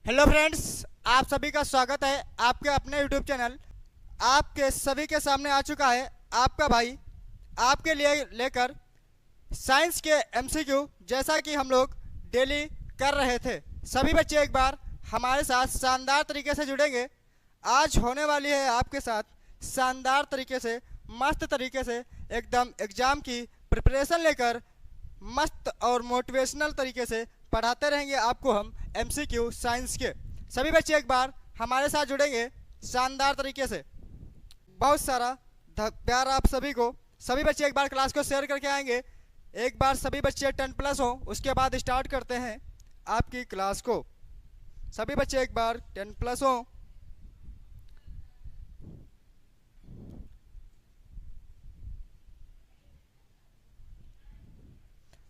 Hello friends, आप सभी का स्वागत है आपके अपने यूट्यूब चैनल। आपके सभी के सामने आ चुका है आपका भाई आपके लिए लेकर साइंस के एमसीक्यू, जैसा कि हम लोग डेली कर रहे थे। सभी बच्चे एक बार हमारे साथ शानदार तरीके से जुड़ेंगे। आज होने वाली है आपके साथ शानदार तरीके से, मस्त तरीके से एकदम एग्ज़ाम की प्रिपरेशन लेकर मस्त और मोटिवेशनल तरीके से पढ़ाते रहेंगे आपको हम एमसीक्यू साइंस के। सभी बच्चे एक बार हमारे साथ जुड़ेंगे शानदार तरीके से। बहुत सारा प्यार आप सभी को। सभी बच्चे एक बार क्लास को शेयर करके आएंगे। एक बार सभी बच्चे 10+ हो, उसके बाद स्टार्ट करते हैं आपकी क्लास को। सभी बच्चे एक बार 10+ हो।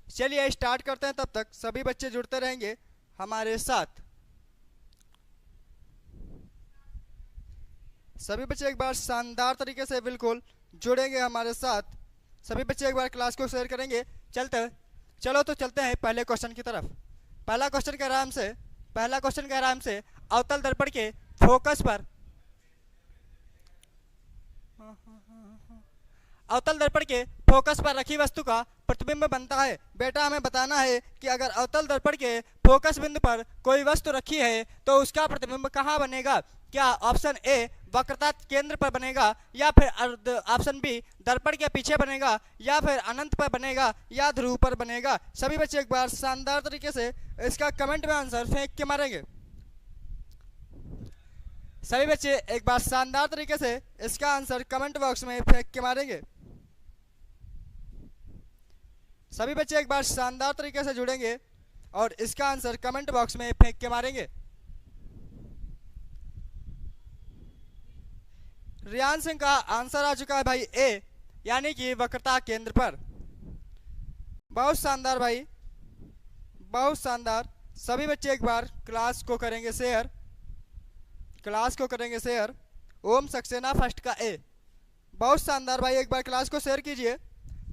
चलिए स्टार्ट करते हैं। तब तक सभी बच्चे जुड़ते रहेंगे हमारे साथ। सभी बच्चे एक बार शानदार तरीके से बिल्कुल जुड़ेंगे हमारे साथ। सभी बच्चे एक बार क्लास को शेयर करेंगे। चलो तो चलते हैं पहले क्वेश्चन की तरफ। पहला क्वेश्चन कह रहा हमसे अवतल दर्पण के फोकस पर अवतल दर्पण के फोकस पर रखी वस्तु का प्रतिबिंब बनता है। बेटा, हमें बताना है कि अगर अवतल दर्पण के फोकस बिंदु पर कोई वस्तु रखी है तो उसका प्रतिबिंब कहाँ बनेगा। क्या ऑप्शन ए वक्रता केंद्र पर बनेगा, या फिर ऑप्शन बी दर्पण के पीछे बनेगा, या फिर अनंत पर बनेगा, या ध्रुव पर बनेगा। सभी बच्चे एक बार शानदार तरीके से इसका कमेंट में आंसर फेंक के मारेंगे। सभी बच्चे एक बार शानदार तरीके से इसका आंसर कमेंट बॉक्स में फेंक के मारेंगे। सभी बच्चे एक बार शानदार तरीके से जुड़ेंगे और इसका आंसर कमेंट बॉक्स में फेंक के मारेंगे। रियान सिंह का आंसर आ चुका है भाई ए, यानी कि वक्रता केंद्र पर। बहुत शानदार भाई, बहुत शानदार। सभी बच्चे एक बार क्लास को करेंगे शेयर। ओम सक्सेना फर्स्ट का ए। बहुत शानदार भाई, एक बार क्लास को शेयर कीजिए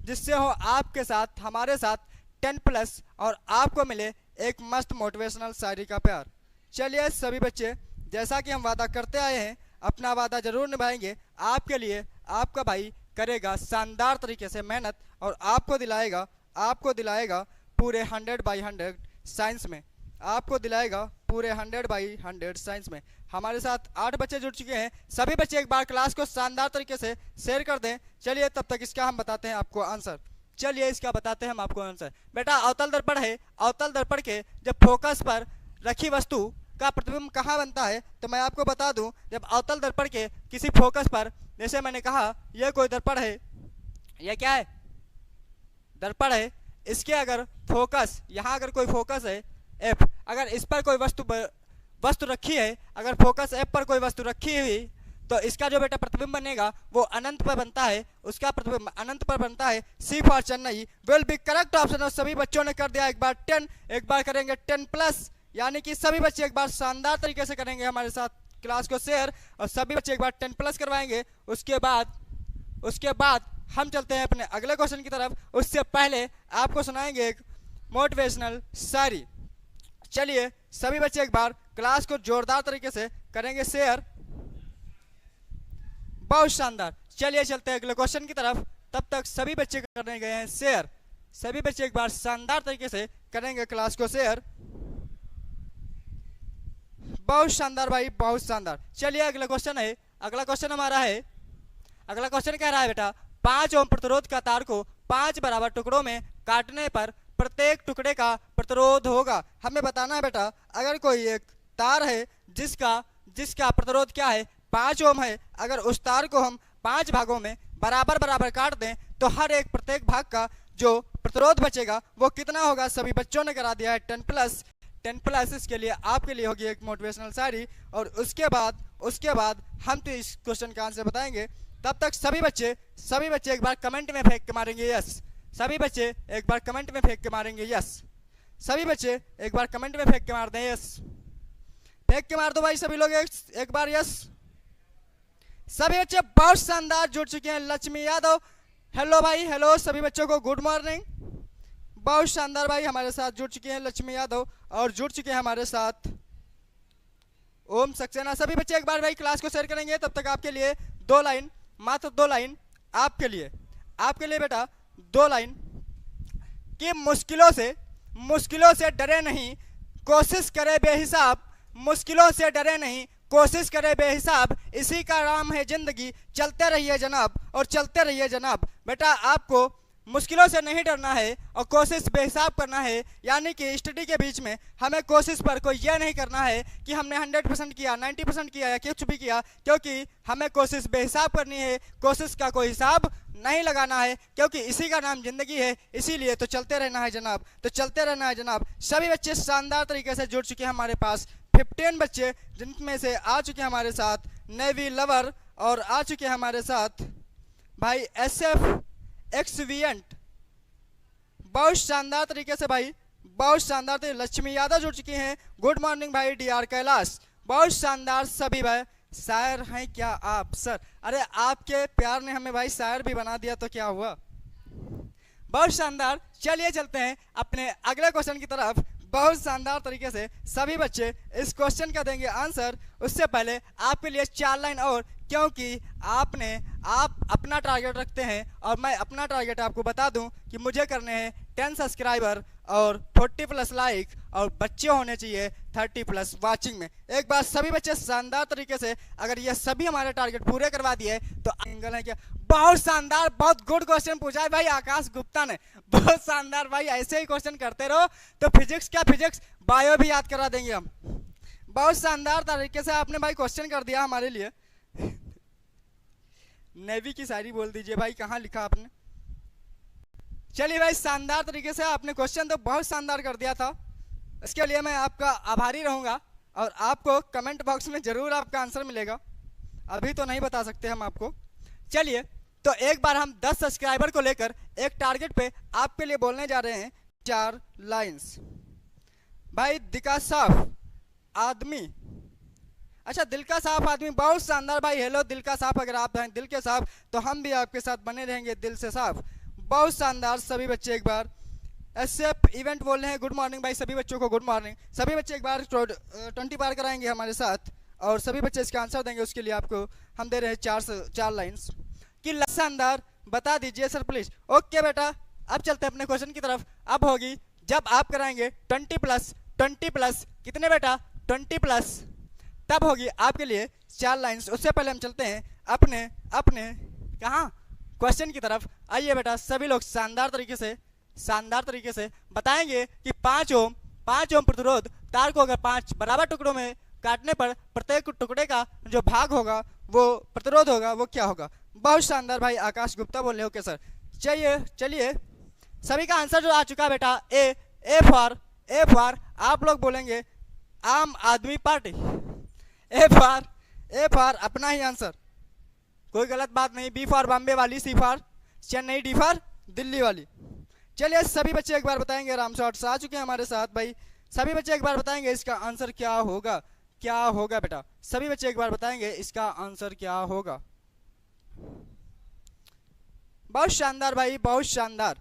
जिससे हो आपके साथ हमारे साथ 10+ और आपको मिले एक मस्त मोटिवेशनल शायरी का प्यार। चलिए सभी बच्चे, जैसा कि हम वादा करते आए हैं, अपना वादा जरूर निभाएंगे। आपके लिए आपका भाई करेगा शानदार तरीके से मेहनत और आपको दिलाएगा पूरे 100/100 साइंस में। आपको दिलाएगा पूरे 100/100 साइंस में। हमारे साथ 8 बच्चे जुड़ चुके हैं। सभी बच्चे एक बार क्लास को शानदार तरीके से शेयर कर दें। चलिए तब तक इसका हम बताते हैं आपको आंसर। बेटा, अवतल दर्पण है। अवतल दर्पण के जब फोकस पर रखी वस्तु का प्रतिबिंब कहाँ बनता है, तो मैं आपको बता दूं, जब अवतल दर्पण के किसी फोकस पर, जैसे मैंने कहा यह कोई दर्पण है, यह क्या है, दर्पण है। इसके अगर फोकस, यहाँ अगर कोई फोकस है एफ, अगर इस पर कोई वस्तु रखी है, अगर फोकस एफ पर कोई वस्तु रखी हुई, तो इसका जो बेटा प्रतिबिंब बनेगा वो अनंत पर बनता है। उसका प्रतिबिंब अनंत पर बनता है। C for Chennai will be correct option. और सभी बच्चों ने कर दिया एक बार 10, एक बार करेंगे 10+, यानी कि सभी बच्चे एक बार शानदार तरीके से करेंगे हमारे साथ क्लास को शेयर, और सभी बच्चे एक बार 10+ करवाएंगे। उसके बाद हम चलते हैं अपने अगले क्वेश्चन की तरफ। उससे पहले आपको सुनाएंगे एक मोटिवेशनल शायरी। चलिए सभी बच्चे एक बार क्लास को जोरदार तरीके से करेंगे शेयर। बहुत शानदार। चलिए चलते हैं अगले क्वेश्चन की तरफ। तब तक सभी बच्चे करने गए हैं शेयर। सभी बच्चे एक बार शानदार तरीके से करेंगे क्लास को शेयर। बहुत शानदार भाई, बहुत शानदार। चलिए अगला क्वेश्चन है। अगला क्वेश्चन कह रहा है बेटा, 5 ओम प्रतिरोध का तार को 5 बराबर टुकड़ों में काटने पर प्रत्येक टुकड़े का प्रतिरोध होगा। हमें बताना है बेटा, अगर कोई एक तार है जिसका प्रतिरोध क्या है, 5 ओम है, अगर उस तार को हम 5 भागों में बराबर काट दें तो हर एक प्रत्येक भाग का जो प्रतिरोध बचेगा वो कितना होगा। सभी बच्चों ने करा दिया है 10+। इसके लिए आपके लिए होगी एक मोटिवेशनल शायरी, और उसके बाद हम तो इस क्वेश्चन का आंसर बताएंगे। तब तक सभी बच्चे एक बार कमेंट में फेंक के मारेंगे यस। सभी बच्चे एक बार कमेंट में फेंक के मारेंगे यस। सभी बच्चे एक बार कमेंट में फेंक के मार दें यस। फेंक के मार दो भाई सभी लोग एक बार यस। सभी बच्चे बहुत शानदार जुड़ चुके हैं। लक्ष्मी यादव, हेलो भाई, हेलो सभी बच्चों को गुड मॉर्निंग। बहुत शानदार भाई हमारे साथ जुड़ चुके हैं लक्ष्मी यादव, और जुड़ चुके हैं हमारे साथ ओम सक्सेना। सभी बच्चे एक बार भाई क्लास को शेयर करेंगे, तब तक आपके लिए 2 लाइन, मात्र 2 लाइन आपके लिए बेटा 2 लाइन कि मुश्किलों से डरे नहीं, कोशिश करे बेहिसाब, मुश्किलों से डरे नहीं, कोशिश करे बेहिसाब, इसी का नाम है जिंदगी, चलते रहिए जनाब और चलते रहिए जनाब। बेटा आपको मुश्किलों से नहीं डरना है और कोशिश बेहिसाब करना है, यानी कि स्टडी के बीच में हमें कोशिश पर कोई यह नहीं करना है कि हमने 100% किया, 90% किया या कुछ भी किया, क्योंकि हमें कोशिश बेहिसाब करनी है, कोशिश का कोई हिसाब नहीं लगाना है, क्योंकि इसी का नाम जिंदगी है। इसीलिए तो चलते रहना है जनाब, तो चलते रहना है जनाब। सभी बच्चे शानदार तरीके से जुड़ चुके हैं हमारे पास, 15 बच्चे, जिनमें से आ चुके हैं हमारे साथ नेवी लवर और आ चुके हैं हमारे साथ भाई SF एक्सवियंट। बहुत शानदार तरीके से भाई, बहुत शानदार तरीके। लक्ष्मी यादव जुड़ चुकी हैं, गुड मॉर्निंग भाई। DR कैलाश, बहुत शानदार। सभी भाई शायर हैं क्या आप सर? अरे आपके प्यार ने हमें भाई शायर भी बना दिया तो क्या हुआ। बहुत शानदार। चलिए चलते हैं अपने अगले क्वेश्चन की तरफ। बहुत शानदार तरीके से सभी बच्चे इस क्वेश्चन का देंगे आंसर। उससे पहले आपके लिए 4 लाइन और, क्योंकि आप अपना टारगेट रखते हैं और मैं अपना टारगेट आपको बता दूं कि मुझे करने हैं 10 सब्सक्राइबर और 40+ लाइक, और बच्चे होने चाहिए 30+ वाचिंग में। एक बार सभी बच्चे शानदार तरीके से अगर ये सभी हमारे टारगेट पूरे करवा दिए तो एंगल है क्या। बहुत शानदार, बहुत गुड क्वेश्चन पूछा है भाई आकाश गुप्ता ने, बहुत शानदार भाई। ऐसे ही क्वेश्चन करते रहो तो फिजिक्स क्या फिजिक्स, बायो भी याद करा देंगे हम। बहुत शानदार तरीके से आपने भाई क्वेश्चन कर दिया हमारे लिए। नेवी की शायरी बोल दीजिए भाई, कहाँ लिखा आपने। चलिए भाई शानदार तरीके से आपने क्वेश्चन तो बहुत शानदार कर दिया था, इसके लिए मैं आपका आभारी रहूंगा और आपको कमेंट बॉक्स में जरूर आपका आंसर मिलेगा। अभी तो नहीं बता सकते हम आपको। चलिए तो एक बार हम 10 सब्सक्राइबर को लेकर एक टारगेट पे आपके लिए बोलने जा रहे हैं 4 लाइंस। भाई दिल का साफ आदमी, अच्छा दिल का साफ आदमी, बहुत शानदार भाई। हेलो दिल का साफ, अगर आप हैं दिल के साफ तो हम भी आपके साथ बने रहेंगे दिल से साफ। बहुत शानदार। सभी बच्चे एक बार SF इवेंट बोल रहे हैं, गुड मॉर्निंग भाई। सभी बच्चों को गुड मॉर्निंग। सभी बच्चे एक बार 20 पार कराएंगे हमारे साथ और सभी बच्चे इसका आंसर देंगे। उसके लिए आपको हम दे रहे हैं 4 लाइन्स कि शानदार बता दीजिए सर प्लीज। ओके बेटा, अब चलते हैं अपने क्वेश्चन की तरफ। अब होगी जब आप कराएंगे 20+ कितने बेटा 20+, तब होगी आपके लिए 4 लाइन्स। उससे पहले हम चलते हैं अपने कहाँ क्वेश्चन की तरफ। आइए बेटा सभी लोग शानदार तरीके से बताएंगे कि 5 ओम प्रतिरोध तार को अगर 5 बराबर टुकड़ों में काटने पर प्रत्येक टुकड़े का जो भाग होगा वो प्रतिरोध होगा, वो क्या होगा। बहुत शानदार भाई आकाश गुप्ता बोल रहे हो। ओके सर, चलिए सभी का आंसर जो आ चुका है बेटा ए फॉर आप लोग बोलेंगे आम आदमी पार्टी। ए फॉर अपना ही आंसर, कोई गलत बात नहीं। B फॉर बॉम्बे वाली, C for Chennai, D for Delhi वाली। चलिए सभी बच्चे एक बार बताएंगे। राम शॉर्ट्स आ चुके हैं हमारे साथ भाई। सभी बच्चे एक बार बताएंगे इसका आंसर क्या होगा बेटा। सभी बच्चे एक बार बताएंगे इसका आंसर क्या होगा। बहुत शानदार भाई, बहुत शानदार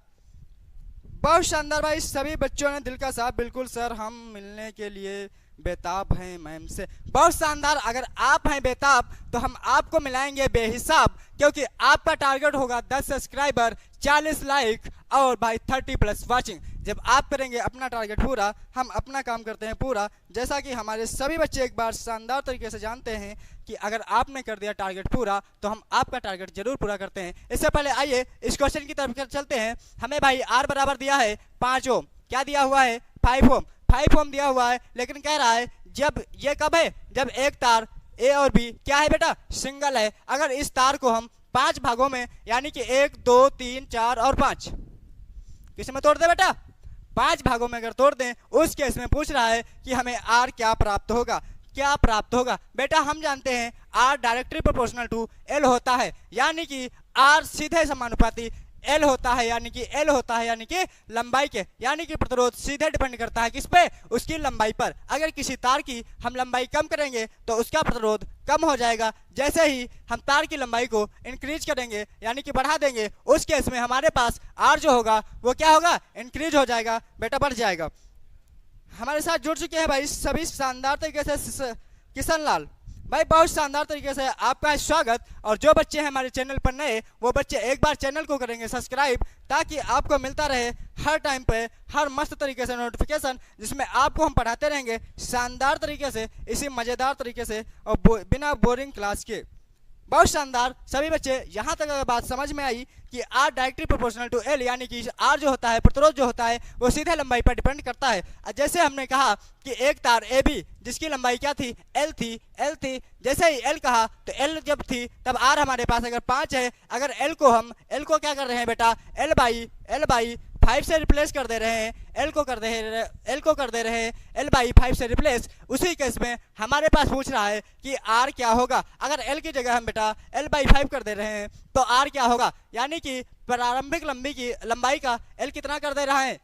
भाई। सभी बच्चों ने दिल का साफ, बिल्कुल सर हम मिलने के लिए बेताब हैं मैम से। बहुत शानदार। अगर आप हैं बेताब तो हम आपको मिलाएंगे बेहिसाब, क्योंकि आपका टारगेट होगा 10 सब्सक्राइबर, 40 लाइक और भाई 30+ वाचिंग। जब आप करेंगे अपना टारगेट पूरा, हम अपना काम करते हैं पूरा। जैसा कि हमारे सभी बच्चे एक बार शानदार तरीके से जानते हैं कि अगर आपने कर दिया टारगेट पूरा तो हम आपका टारगेट जरूर पूरा करते हैं। इससे पहले आइए इस क्वेश्चन की तरफ चलते हैं। हमें भाई R बराबर दिया है 5 ओम, क्या दिया हुआ है 5 ओम, 5 ओम दिया हुआ है। लेकिन कह रहा है जब ये कब है, जब एक तार A और B क्या है बेटा सिंगल है। अगर इस तार को हम 5 भागों में यानी कि 1 2 3 4 और 5 किस में तोड़ दे बेटा, 5 भागों में अगर तोड़ दें, उस केस में पूछ रहा है कि हमें R क्या प्राप्त होगा। बेटा हम जानते हैं R directly proportional to L होता है, यानी कि R सीधे समानुपाती L होता है, यानी कि लंबाई के, यानी कि प्रतिरोध सीधे डिपेंड करता है किस पे, उसकी लंबाई पर। अगर किसी तार की हम लंबाई कम करेंगे तो उसका प्रतिरोध कम हो जाएगा। जैसे ही हम तार की लंबाई को इंक्रीज करेंगे यानी कि बढ़ा देंगे, उस केस में हमारे पास R जो होगा वो क्या होगा, इंक्रीज हो जाएगा बेटा, बढ़ जाएगा। हमारे साथ जुड़ चुके हैं भाई सभी शानदार तरीके से किशन लाल भाई, बहुत शानदार तरीके से आपका स्वागत। और जो बच्चे हैं हमारे चैनल पर नए, वो बच्चे एक बार चैनल को करेंगे सब्सक्राइब, ताकि आपको मिलता रहे हर टाइम पे हर मस्त तरीके से नोटिफिकेशन, जिसमें आपको हम पढ़ाते रहेंगे शानदार तरीके से, इसी मज़ेदार तरीके से और बिना बोरिंग क्लास के। बहुत शानदार। सभी बच्चे यहाँ तक अगर बात समझ में आई कि R directly proportional to L, यानी कि आर जो होता है, प्रतिरोध जो होता है, वो सीधे लंबाई पर डिपेंड करता है। जैसे हमने कहा कि एक तार ए बी जिसकी लंबाई क्या थी, एल थी, जैसे ही एल कहा तो एल जब थी तब आर हमारे पास अगर 5 है, अगर एल को क्या कर रहे हैं बेटा, एल बाई 5 से रिप्लेस कर दे रहे हैं, एल को कर दे रहे हैं एल बाई 5 से रिप्लेस। उसी केस में हमारे पास पूछ रहा है कि आर क्या होगा। अगर एल की जगह हम बेटा एल बाई 5 कर दे रहे हैं तो आर क्या होगा, यानी कि प्रारंभिक लंबाई का एल कितना कर दे रहा है,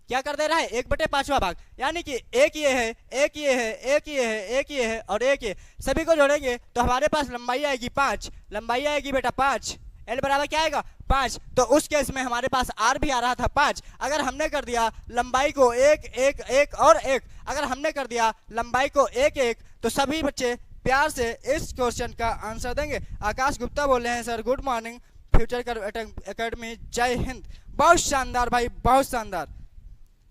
क्या कर दे रहा है, 1/5वां भाग, यानी कि एक ये है, एक ये है, एक ये है, एक ये है और एक ये, सभी को जोड़ेंगे तो हमारे पास लंबाई आएगी 5, लंबाई आएगी बेटा 5, एल बराबर क्या आएगा 5। तो उस केस में हमारे पास आर भी आ रहा था 5। अगर हमने कर दिया लंबाई को एक और एक, अगर हमने कर दिया लंबाई को एक, तो सभी बच्चे प्यार से इस क्वेश्चन का आंसर देंगे। आकाश गुप्ता बोल रहे हैं sir, good morning future academy, जय हिंद। बहुत शानदार भाई, बहुत शानदार।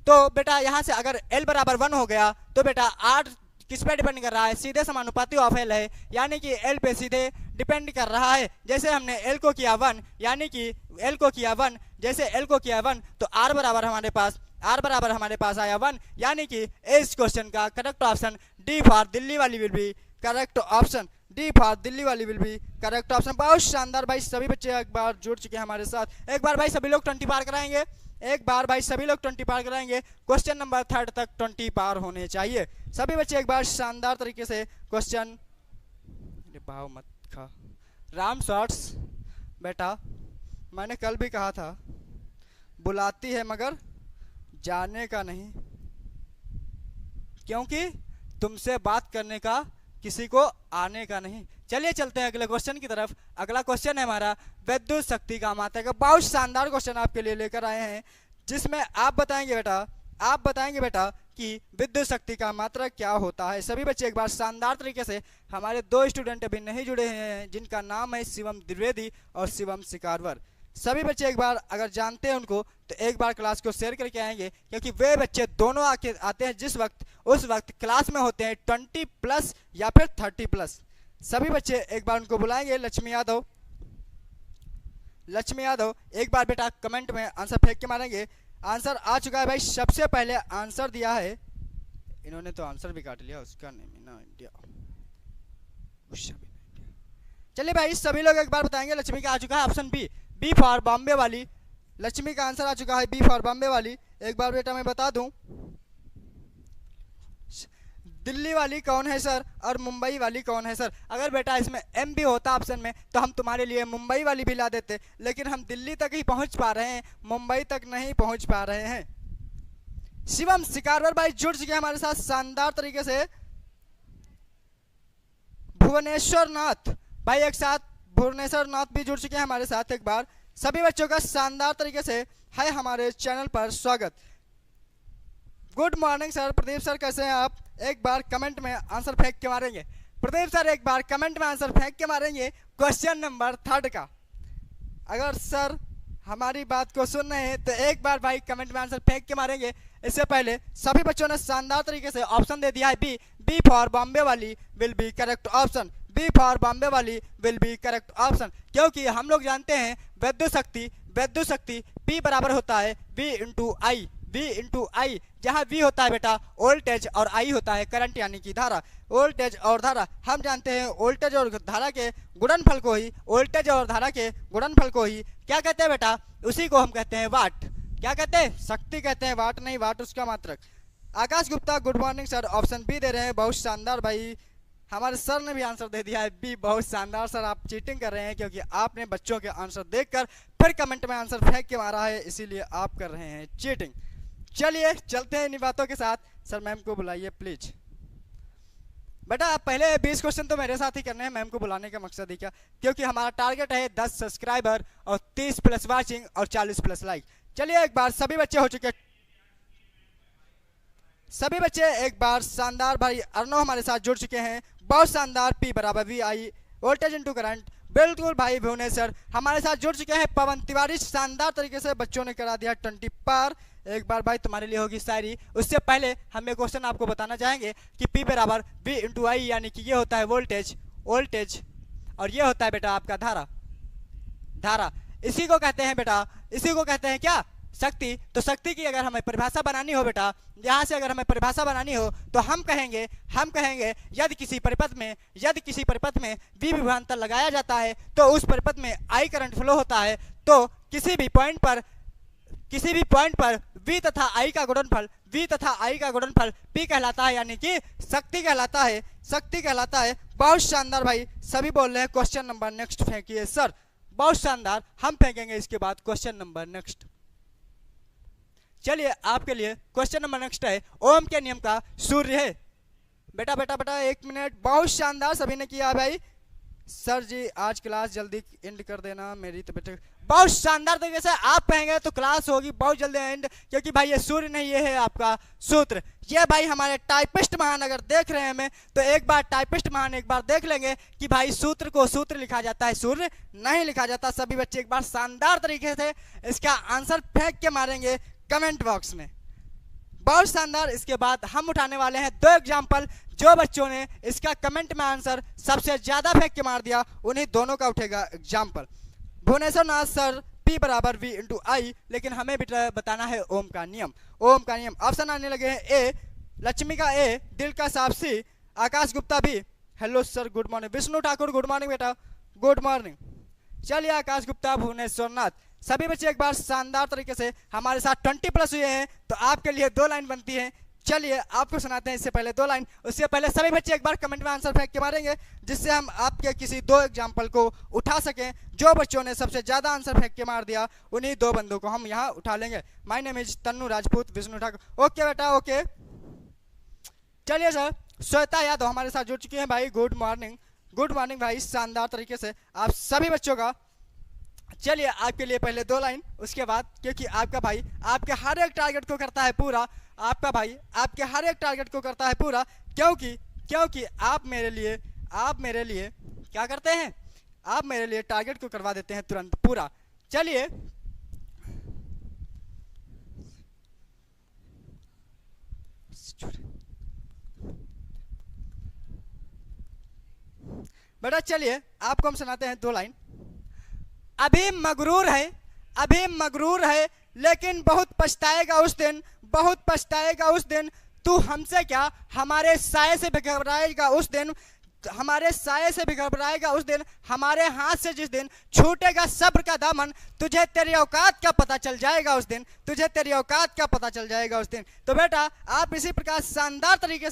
तो बेटा यहाँ से अगर L बराबर 1 हो गया तो बेटा R किस पे डिपेंड कर रहा है, सीधे समानुपाती ऑफ L है, यानी कि L पे सीधे डिपेंड कर रहा है। जैसे हमने L को किया 1, यानी कि L को किया 1, जैसे L को किया 1 तो R बराबर हमारे पास आया 1, यानी कि इस क्वेश्चन का correct option D for Delhi वाली will be correct option, D for Delhi वाली विल बी करेक्ट ऑप्शन। बहुत शानदार भाई, सभी बच्चे एक बार जुड़ चुके हैं हमारे साथ। एक बार भाई सभी लोग 20 पार कराएंगे, एक बार भाई सभी लोग 20 पार कराएंगे। क्वेश्चन नंबर 3 तक 20 पार होने चाहिए सभी बच्चे। एक बार शानदार तरीके से क्वेश्चन, भाव मत खा राम शॉर्ट्स बेटा, मैंने कल भी कहा था बुलाती है मगर जाने का नहीं, क्योंकि तुमसे बात करने का किसी को आने का नहीं। चलिए चलते हैं अगले क्वेश्चन की तरफ। अगला क्वेश्चन है हमारा विद्युत शक्ति का मात्रा का। बहुत शानदार क्वेश्चन आपके लिए लेकर आए हैं, जिसमें आप बताएंगे बेटा कि विद्युत शक्ति का मात्रा क्या होता है। सभी बच्चे एक बार शानदार तरीके से, हमारे 2 स्टूडेंट अभी नहीं जुड़े हैं जिनका नाम है शिवम द्विवेदी और शिवम शिकारवर। सभी बच्चे एक बार अगर जानते हैं उनको तो एक बार क्लास को शेयर करके आएंगे, क्योंकि वे बच्चे दोनों आते हैं जिस वक्त उस वक्त क्लास में होते हैं 20+ या फिर 30+। सभी बच्चे एक बार उनको बुलाएंगे। लक्ष्मी यादव एक बार बेटा कमेंट में आंसर फेंक के मारेंगे। आंसर आ चुका है भाई, सबसे पहले आंसर दिया है, इन्होंने तो आंसर भी काट लिया, उसका नहीं ना इंडिया। चलिए भाई सभी लोग एक बार बताएंगे। लक्ष्मी का आ चुका है ऑप्शन बी फॉर बॉम्बे वाली, लक्ष्मी का आंसर आ चुका है बी फॉर बॉम्बे वाली। एक बार बेटा मैं बता दूं, दिल्ली वाली कौन है सर और मुंबई वाली कौन है सर। अगर बेटा इसमें एम भी होता ऑप्शन में तो हम तुम्हारे लिए मुंबई वाली भी ला देते, लेकिन हम दिल्ली तक ही पहुंच पा रहे हैं, मुंबई तक नहीं पहुंच पा रहे हैं। शिवम शिकारवर भाई जुड़ चुके हैं हमारे साथ शानदार तरीके से। भुवनेश्वर नाथ भाई एक साथ, भुवनेश्वर नाथ भी जुड़ चुके हैं हमारे साथ। एक बार सभी बच्चों का शानदार तरीके से है हमारे चैनल पर स्वागत। Good morning sir, Pradeep sir कैसे हैं आप। एक बार कमेंट में आंसर फेंक के मारेंगे। प्रदीप सर एक बार कमेंट में आंसर फेंक के मारेंगे क्वेश्चन नंबर 3 का। अगर सर हमारी बात को सुन रहे हैं तो एक बार भाई कमेंट में आंसर फेंक के मारेंगे। इससे पहले सभी बच्चों ने शानदार तरीके से ऑप्शन दे दिया है बी फॉर बॉम्बे वाली will be correct option, B for Bombay वाली विल बी करेक्ट ऑप्शन। क्योंकि हम लोग जानते हैं विद्युत शक्ति P बराबर होता है V इंटू आई, जहाँ V होता है बेटा वोल्टेज और I होता है करंट यानी कि धारा। वोल्टेज और धारा हम जानते हैं, वोल्टेज और धारा के गुणनफल को ही, वोल्टेज और धारा के गुणनफल को ही क्या कहते हैं बेटा, उसी को हम कहते हैं वाट। क्या कहते हैं, शक्ति कहते हैं, वाट नहीं, वाट उसका मात्रक। Aakash Gupta good morning sir, option B दे रहे हैं। बहुत शानदार भाई, हमारे सर ने भी आंसर दे दिया है बी। बहुत शानदार सर, आप चीटिंग कर रहे हैं क्योंकि आपने बच्चों के आंसर देखकर फिर कमेंट में आंसर फेंक के मारा है, इसीलिए आप कर रहे हैं चीटिंग। चलिए चलते हैं इन बातों के साथ। सर मैम को बुलाइए प्लीज। बेटा आप पहले 20 क्वेश्चन तो मेरे साथ ही करने हैं, मैम को बुलाने का मकसद ही क्या, क्योंकि हमारा टारगेट है 10 सब्सक्राइबर और 30+ वाचिंग और 40+ लाइक। चलिए एक बार सभी बच्चे हो चुके, सभी बच्चे एक बार शानदार भाई अर्णव हमारे साथ जुड़ चुके हैं। बहुत शानदार, P बराबर VI वोल्टेज इंटू करंट। बिल्कुल भाई भुवनेश्वर हमारे साथ जुड़ चुके हैं। पवन तिवारी शानदार तरीके से बच्चों ने करा दिया 20 पार। एक बार भाई तुम्हारे लिए होगी शायरी। उससे पहले हम एक क्वेश्चन आपको बताना चाहेंगे कि P बराबर V इंटू आई, यानी कि ये होता है वोल्टेज और ये होता है बेटा आपका धारा। इसी को कहते हैं बेटा, इसी को कहते हैं क्या, शक्ति। तो शक्ति की अगर हमें परिभाषा बनानी हो बेटा, यहाँ से अगर हमें परिभाषा बनानी हो तो हम कहेंगे यदि किसी परिपथ में V विभवांतर लगाया जाता है तो उस परिपथ में I करंट फ्लो होता है, तो किसी भी पॉइंट पर V तथा I का गुणनफल P कहलाता है, यानी कि शक्ति कहलाता है। बहुत शानदार भाई, सभी बोल रहे हैं क्वेश्चन नंबर नेक्स्ट फेंकिए सर। बहुत शानदार, हम फेंकेंगे इसके बाद क्वेश्चन नंबर नेक्स्ट। चलिए आपके लिए क्वेश्चन नंबर नेक्स्ट है, ओम के नियम का सूर्य है। बेटा 1 मिनट। बहुत शानदार, सभी ने किया भाई। सर जी आज क्लास जल्दी एंड कर देना, मेरी तबीयत। बहुत शानदार तरीके से आप कहेंगे तो क्लास होगी बहुत जल्दी एंड, क्योंकि भाई ये सूर्य नहीं, ये है आपका सूत्र। ये भाई हमारे टाइपिस्ट महान अगर देख रहे हैं हमें, तो एक बार टाइपिस्ट महान एक बार देख लेंगे कि भाई सूत्र को सूत्र लिखा जाता है, सूर्य नहीं लिखा जाता। सभी बच्चे एक बार शानदार तरीके से इसका आंसर फेंक के मारेंगे कमेंट बॉक्स में। बहुत शानदार। इसके बाद हम उठाने वाले हैं 2 एग्जाम्पल। जो बच्चों ने इसका कमेंट में आंसर सबसे ज्यादा फेंक के मार दिया उन्हीं दोनों का उठेगा एग्जाम्पल। भुवनेश्वर नाथ सर P बराबर V इंटू आई, लेकिन हमें भी बताना है ओम का नियम। ऑप्शन आने लगे हैं A लक्ष्मी का A, दिल का साफ C, Aakash Gupta B। Hello sir, good morning. Vishnu Thakur good morning बेटा, गुड मॉर्निंग। चलिए आकाश गुप्ता, भुवनेश्वर नाथ, सभी बच्चे एक बार शानदार तरीके से हमारे साथ 20+ हुए हैं, तो आपके लिए 2 लाइन बनती है। चलिए आपको सुनाते हैं इससे पहले 2 लाइन। उससे पहले सभी बच्चे एक बार कमेंट में आंसर फेंक के मारेंगे, जिससे हम आपके किसी 2 एग्जाम्पल को उठा सकें। जो बच्चों ने सबसे ज्यादा आंसर फेंक के मार दिया उन्हीं 2 बंदों को हम यहाँ उठा लेंगे। My name is Tannu Rajput, Vishnu Thakur. Okay बेटा, ओके। चलिए सर, श्वेता यादव हमारे साथ जुड़ चुकी हैं भाई। गुड मॉर्निंग भाई, शानदार तरीके से आप सभी बच्चों का। चलिए आपके लिए पहले 2 लाइन, उसके बाद, क्योंकि आपका भाई आपके हर एक टारगेट को करता है पूरा, आपका भाई आपके हर एक टारगेट को करता है पूरा, क्योंकि आप मेरे लिए क्या करते हैं, आप मेरे लिए टारगेट को करवा देते हैं तुरंत पूरा। चलिए बेटा, चलिए आपको हम सुनाते हैं 2 लाइन। अभी मगरूर है लेकिन बहुत पछताएगा उस दिन, तू हमसे क्या हमारे साये से भी घबराएगा उस दिन, हमारे हाथ से जिस दिन छूटेगा सब्र का दामन, तुझे तेरी औकात का पता चल जाएगा उस दिन, तो बेटा आप इसी प्रकार शानदार तरीके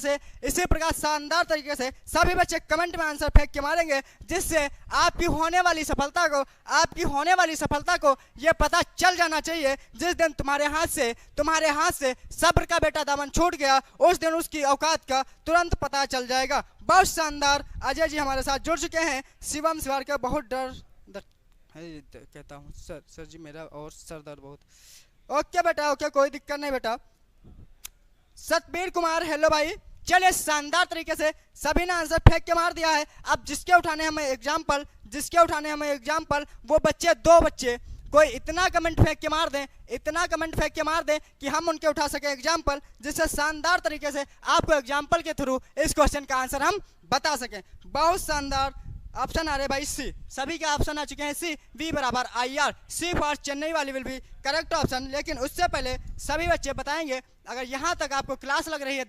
से सभी बच्चे कमेंट में आंसर फेंक के मारेंगे, जिससे आपकी होने वाली सफलता को ये पता चल जाना चाहिए, जिस दिन तुम्हारे हाथ से सब्र का बेटा दामन छूट गया, उस दिन उसकी औकात का तुरंत पता चल जाएगा। बहुत शानदार। अजय जी हमारे साथ जुड़ चुके हैं। शिवम शिवार का बहुत डर कहता हूँ सर जी, मेरा और सर दर्द बहुत। ओके बेटा, ओके, कोई दिक्कत नहीं बेटा। सतबीर कुमार, हेलो भाई। चलिए शानदार तरीके से सभी ने आंसर फेंक के मार दिया है। अब जिसके उठाने हमें एग्जाम्पल वो बच्चे 2 बच्चे कोई इतना कमेंट फेंक के मार दें कि हम उनके उठा सके एग्जाम्पल, जिससे शानदार तरीके से आपको एग्जाम्पल के थ्रू इस क्वेश्चन का आंसर हम बता सकें। बहुत शानदार। ऑप्शन आ रहे भाई C, सभी के ऑप्शन आ चुके हैं C, V बराबर IR, C फॉर चेन्नई वाली विल भी करेक्ट ऑप्शन। लेकिन उससे पहले सभी बच्चे बताएंगे, अगर यहाँ तक आपको क्लास लग रही है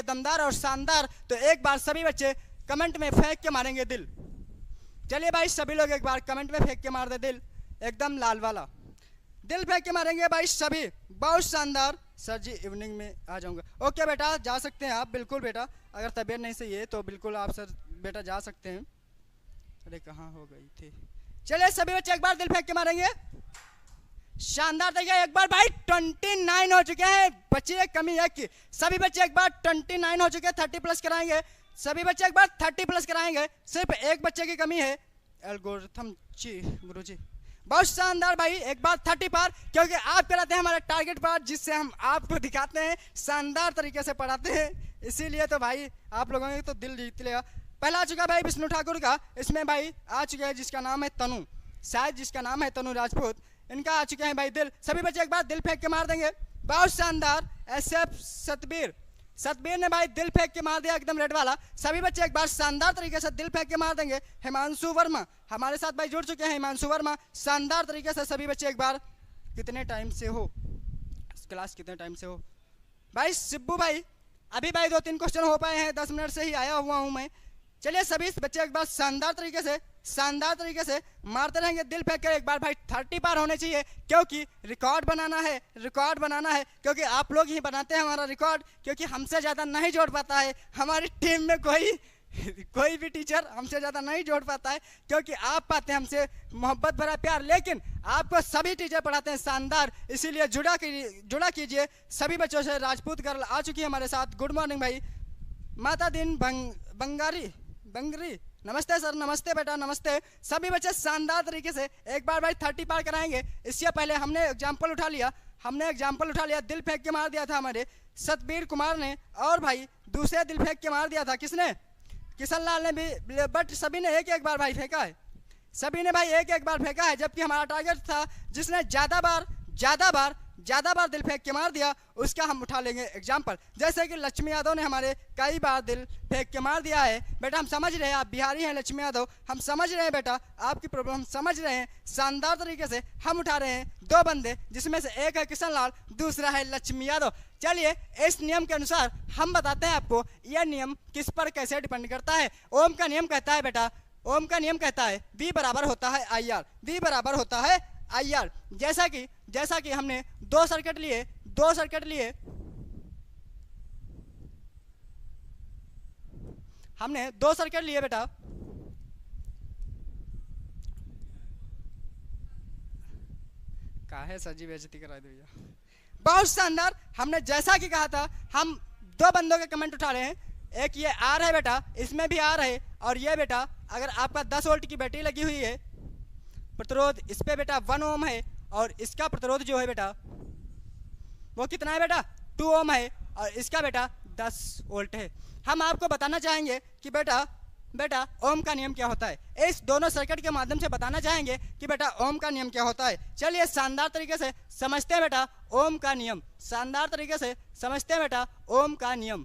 दमदार और शानदार, तो एक बार सभी बच्चे कमेंट में फेंक के मारेंगे दिल। चलिए भाई सभी लोग एक बार कमेंट में फेंक के मार दे दिल, एकदम लाल वाला दिल फेंक के मारेंगे भाई सभी। बहुत शानदार। सर जी इवनिंग में आ जाऊंगा। ओके बेटा, जा सकते हैं आप, बिल्कुल बेटा, अगर तबीयत नहीं सही है तो बिल्कुल आप सर बेटा जा सकते हैं। अरे कहाँ हो गई थी। चलिए सभी बच्चे एक बार दिल फेंक के मारेंगे। शानदार देखिए, एक बार भाई 29 हो चुके हैं, बच्चे कमी है कि सभी बच्चे एक बार 29 हो चुके हैं, 30+ कराएंगे। सभी बच्चे एक बार 30+ कराएंगे, सिर्फ एक बच्चे की कमी है। एल्गोरिथम जी गुरुजी, बहुत शानदार भाई, एक बार 30 पार, क्योंकि आप कराते हैं हमारे टारगेट पार, जिससे हम आपको दिखाते हैं, शानदार तरीके से पढ़ाते हैं। इसीलिए तो भाई आप लोगों ने तो दिल जीत लिया। पहला आ चुका भाई विष्णु ठाकुर का, इसमें भाई आ चुके हैं जिसका नाम है तनु, शायद जिसका नाम है तनु राजपूत, इनका आ चुके हैं भाई दिल। सभी बच्चे एक बार दिल फेंक के मार देंगे, बहुत शानदार। SF सतबीर ने भाई दिल फेंक के मार दिया एकदम रेड वाला। सभी बच्चे एक बार शानदार तरीके से दिल फेंक के मार देंगे। हिमांशु वर्मा हमारे साथ भाई जुड़ चुके हैं, हिमांशु वर्मा शानदार तरीके से। सभी बच्चे एक बार कितने टाइम से हो क्लास, कितने टाइम से हो भाई? शिब्बू भाई अभी भाई 2-3 क्वेश्चन हो पाए हैं, 10 मिनट से ही आया हुआ हूं मैं। चलिए सभी बच्चे एक बार शानदार तरीके से मारते रहेंगे दिल फेंक कर। एक बार भाई 30 पार होने चाहिए, क्योंकि रिकॉर्ड बनाना है, क्योंकि आप लोग ही बनाते हैं हमारा रिकॉर्ड, क्योंकि हमसे ज़्यादा नहीं जोड़ पाता है हमारी टीम में कोई भी टीचर हमसे ज़्यादा नहीं जोड़ पाता है, क्योंकि आप पाते हैं हमसे मोहब्बत भरा प्यार, लेकिन आपको सभी टीचर पढ़ाते हैं शानदार। इसीलिए जुड़ा कीजिए सभी बच्चों से। राजपूत गर्ल आ चुकी है हमारे साथ, गुड मॉर्निंग भाई। माता दिन बंगरी नमस्ते सर, नमस्ते बेटा, नमस्ते। सभी बच्चे शानदार तरीके से एक बार भाई 30 पार कराएंगे। इससे पहले हमने एग्जाम्पल उठा लिया, दिल फेंक के मार दिया था हमारे सतबीर कुमार ने, और भाई दूसरे दिल फेंक के मार दिया था किसने? किशन लाल ने भी, बट सभी ने एक बार भाई फेंका है, सभी ने भाई एक बार फेंका है। जबकि हमारा टारगेट था जिसने ज़्यादा बार दिल फेंक के मार दिया उसका हम उठा लेंगे एग्जाम्पल। जैसे कि लक्ष्मी यादव ने हमारे कई बार दिल फेंक के मार दिया है। बेटा हम समझ रहे हैं, आप बिहारी हैं लक्ष्मी यादव, हम समझ रहे हैं बेटा आपकी प्रॉब्लम, हम समझ रहे हैं। शानदार तरीके से हम उठा रहे हैं 2 बंदे, जिसमें से एक है किशन लाल, दूसरा है लक्ष्मी यादव। चलिए इस नियम के अनुसार हम बताते हैं आपको यह नियम किस पर कैसे डिपेंड करता है। ओम का नियम कहता है बेटा, ओम का नियम कहता है V बराबर होता है IR, V बराबर होता है IR। जैसा कि हमने 2 सर्किट लिए, हमने 2 सर्किट लिए बेटा। काहे सर जी बेइज्जती करा दी भैया। बहुत शानदार, हमने जैसा कि कहा था हम 2 बंदों के कमेंट उठा रहे हैं। एक ये R है बेटा, इसमें भी R है, और ये बेटा अगर आपका 10 वोल्ट की बैटरी लगी हुई है, प्रतिरोध इस पे बेटा 1 ओम है, और इसका प्रतिरोध जो है बेटा वो कितना है बेटा 2 ओम है, और इसका बेटा 10 वोल्ट है। हम आपको बताना चाहेंगे कि बेटा ओम का नियम क्या होता है। इस दोनों सर्किट के माध्यम से बताना चाहेंगे कि बेटा ओम का नियम क्या होता है। चलिए शानदार तरीके से समझते हैं बेटा ओम का नियम, शानदार तरीके से समझते हैं बेटा ओम का नियम।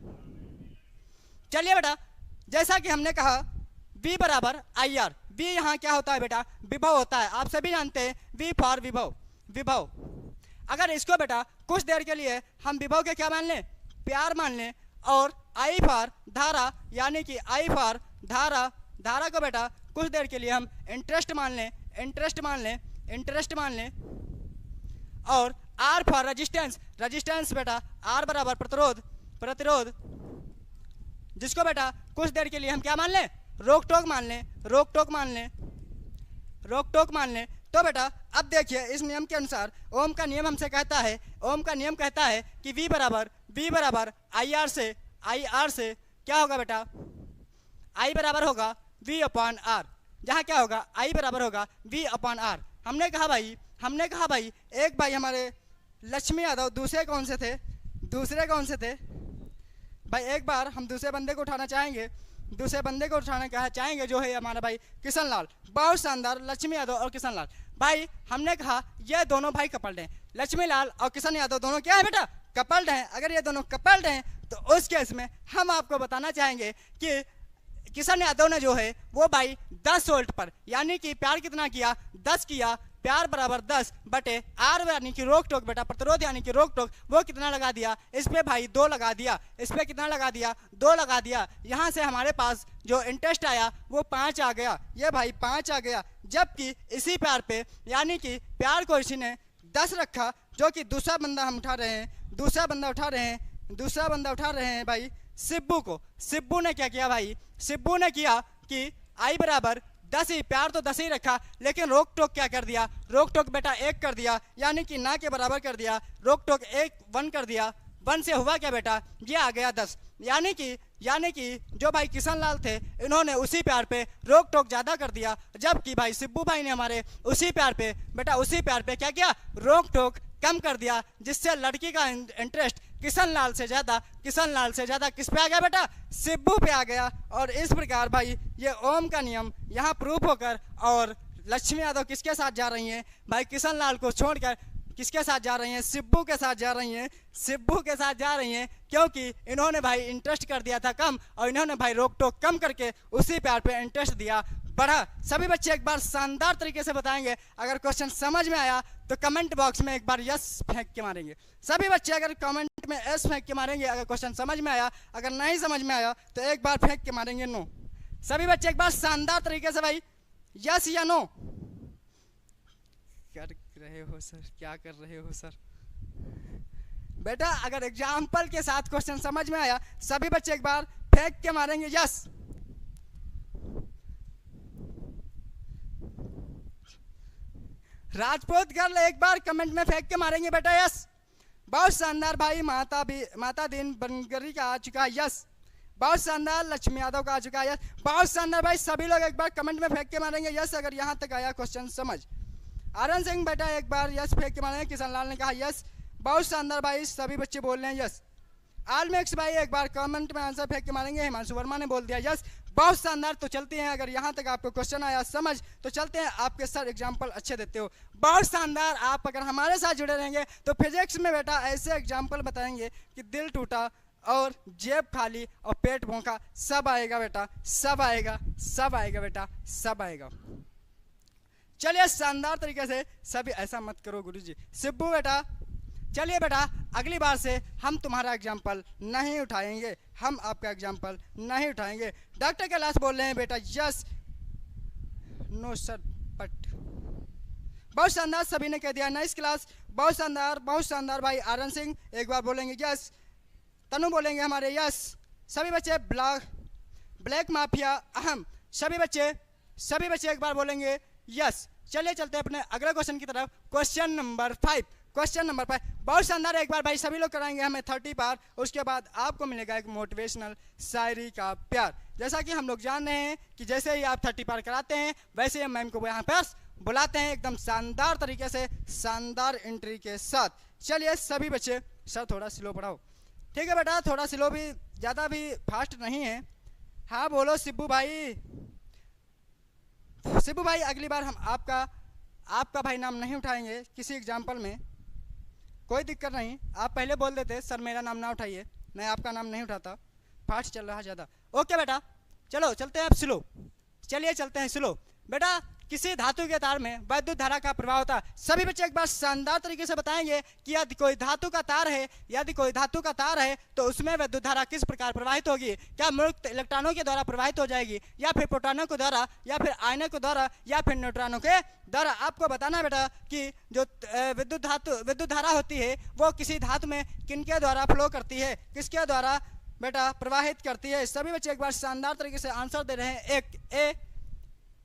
चलिए बेटा जैसा कि हमने कहा V बराबर IR, V यहाँ क्या होता है बेटा विभव होता है, आप सभी जानते हैं V फॉर विभव। अगर इसको बेटा कुछ देर के लिए हम विभव के क्या मान लें, प्यार मान लें, और I फॉर धारा, यानी कि I फॉर धारा को बेटा कुछ देर के लिए हम इंटरेस्ट मान लें, और R फॉर रजिस्टेंस बेटा R बराबर प्रतिरोध, जिसको बेटा कुछ देर के लिए हम क्या मान लें, रोक टोक मान लें। तो बेटा अब देखिए इस नियम के अनुसार ओम का नियम हमसे कहता है कि V बराबर IR से क्या होगा बेटा, I बराबर होगा V अपॉन R, जहाँ क्या होगा I बराबर होगा V अपॉन R। हमने कहा भाई एक भाई हमारे लक्ष्मी यादव दूसरे कौन से थे भाई, एक बार हम दूसरे बंदे को उठाना चाहेंगे जो है हमारा भाई किशन लाल। बहुत शानदार, लक्ष्मी यादव और किशन लाल भाई। हमने कहा ये दोनों भाई कपल्ड हैं, लक्ष्मी लाल और किशन यादव दोनों क्या है बेटा कपल्ड हैं। अगर ये दोनों कपल्ड हैं तो उस केस में हम आपको बताना चाहेंगे कि किशन यादव ने जो है वो भाई 10 वोल्ट पर, यानी कि प्यार कितना किया 10 किया, प्यार बराबर 10 बटे R यानी कि रोक टोक बेटा प्रतिरोध यानी कि रोक टोक, वो कितना लगा दिया इस पे भाई 2 लगा दिया, इस पे कितना लगा दिया 2 लगा दिया। यहाँ से हमारे पास जो इंटरेस्ट आया वो 5 आ गया, ये भाई 5 आ गया। जबकि इसी प्यार पे यानी कि प्यार को इसी ने 10 रखा, जो कि दूसरा बंदा हम उठा रहे हैं भाई शिब्बू को। शिब्बू ने क्या किया भाई, शिब्बू ने किया कि I बराबर 10 ही, प्यार तो 10 ही रखा, लेकिन रोक टोक क्या कर दिया, रोक टोक बेटा 1 कर दिया, यानी कि ना के बराबर कर दिया, रोक टोक 1 कर दिया। 1 से हुआ क्या बेटा, ये आ गया 10। यानी कि जो भाई किशन लाल थे इन्होंने उसी प्यार पे रोक टोक ज़्यादा कर दिया, जबकि भाई शिब्बू भाई ने हमारे उसी प्यार पे क्या किया, रोक टोक कम कर दिया, जिससे लड़की का इंटरेस्ट किशन लाल से ज़्यादा किस पे आ गया बेटा, शिब्बू पे आ गया। और इस प्रकार भाई ये ओम का नियम यहाँ प्रूफ होकर, और लक्ष्मी यादव किसके साथ जा रही हैं भाई, किशन लाल को छोड़कर किसके साथ जा रही हैं, शिब्बू के साथ जा रही हैं, क्योंकि इन्होंने भाई इंटरेस्ट कर दिया था कम, और इन्होंने भाई रोक टोक कम करके उसी प्यार पे इंटरेस्ट दिया बढ़ा। सभी बच्चे एक बार शानदार तरीके से बताएंगे। अगर क्वेश्चन समझ में आया तो कमेंट बॉक्स में एक बार यस फेंक के मारेंगे। सभी बच्चे अगर कमेंट में यस फेंक के मारेंगे अगर क्वेश्चन समझ में आया, अगर नहीं समझ में आया तो एक बार फेंक के मारेंगे नो। सभी बच्चे एक बार शानदार तरीके से भाई यस या नो कर रहे हो सर, क्या कर रहे हो सर। बेटा अगर एग्जाम्पल के साथ क्वेश्चन समझ में आया सभी बच्चे एक बार फेंक के मारेंगे यस। राजपूत गर्ल एक बार कमेंट में फेंक के मारेंगे बेटा यस। बहुत शानदार भाई माता दीन बनगरी का आ चुका है यस। बहुत शानदार लक्ष्मी यादव का आ चुका है यस। बहुत शानदार भाई सभी लोग एक बार कमेंट में फेंक के मारेंगे यस अगर यहाँ तक आया क्वेश्चन समझ। आर्यन सिंह बेटा एक बार यस फेंक के मारेंगे। किशन लाल ने कहा यस। बहुत शानदार भाई सभी बच्चे बोल रहे हैं यस। आलमेक्स भाई एक बार कमेंट में आंसर फेंक के मारेंगे। हिमांशु वर्मा ने बोल दिया यस। बहुत शानदार। तो चलते हैं, अगर यहाँ तक आपको क्वेश्चन आया समझ तो चलते हैं, आपके सर एग्जाम्पल अच्छे देते हो। बहुत शानदार। आप अगर हमारे साथ जुड़े रहेंगे तो फिजिक्स में बेटा ऐसे एग्जाम्पल बताएंगे कि दिल टूटा और जेब खाली और पेट भोंका सब आएगा बेटा, सब आएगा, सब आएगा बेटा, सब आएगा। चलिए शानदार तरीके से सभी, ऐसा मत करो गुरुजी। शिब्बू बेटा चलिए बेटा अगली बार से हम तुम्हारा एग्जाम्पल नहीं उठाएंगे, हम आपका एग्जाम्पल नहीं उठाएंगे। डॉक्टर कैलाश बोल रहे हैं बेटा यस नो सर बट। बहुत शानदार सभी ने कह दिया नाइस क्लास। बहुत शानदार, बहुत शानदार भाई। आर्यन सिंह एक बार बोलेंगे यस। तनु बोलेंगे हमारे यस। सभी बच्चे ब्लैक माफिया अहम, सभी बच्चे एक बार बोलेंगे यस। चलिए चलते हैं अपने अगले क्वेश्चन की तरफ। Question number 5। बहुत शानदार। एक बार भाई सभी लोग कराएंगे हमें 30 बार। उसके बाद आपको मिलेगा एक मोटिवेशनल शायरी का प्यार। जैसा कि हम लोग जान रहे हैं कि जैसे ही आप 30 बार कराते हैं वैसे ही मैम को यहाँ पर बुलाते हैं एकदम शानदार तरीके से, शानदार एंट्री के साथ। चलिए सभी बच्चे, सर थोड़ा स्लो पढ़ाओ। ठीक है बेटा, थोड़ा स्लो भी, ज़्यादा भी फास्ट नहीं है। हाँ बोलो शिब्बू भाई। शिब्बू भाई अगली बार हम आपका भाई नाम नहीं उठाएंगे किसी एग्जाम्पल में, कोई दिक्कत नहीं। आप पहले बोल देते सर मेरा नाम ना उठाइए, मैं आपका नाम नहीं उठाता, फास्ट चल रहा है ज़्यादा। ओके बेटा चलो चलते हैं अब स्लो। चलिए चलते हैं स्लो। बेटा किसी धातु के तार में वैद्युत धारा का प्रवाह होता है। सभी बच्चे एक बार शानदार तरीके से बताएंगे कि यदि कोई धातु का तार है तो उसमें वैद्युत धारा किस प्रकार प्रवाहित होगी। क्या मुक्त इलेक्ट्रॉनों के द्वारा प्रवाहित हो जाएगी, या फिर प्रोटॉनों के द्वारा, या फिर आयनों के द्वारा, या फिर न्यूट्रॉनों के द्वारा। आपको बताना है बेटा कि जो विद्युत धारा होती है वो किसी धातु में किनके द्वारा फ्लो करती है, किसके द्वारा बेटा प्रवाहित करती है। सभी बच्चे एक बार शानदार तरीके से आंसर दे रहे हैं।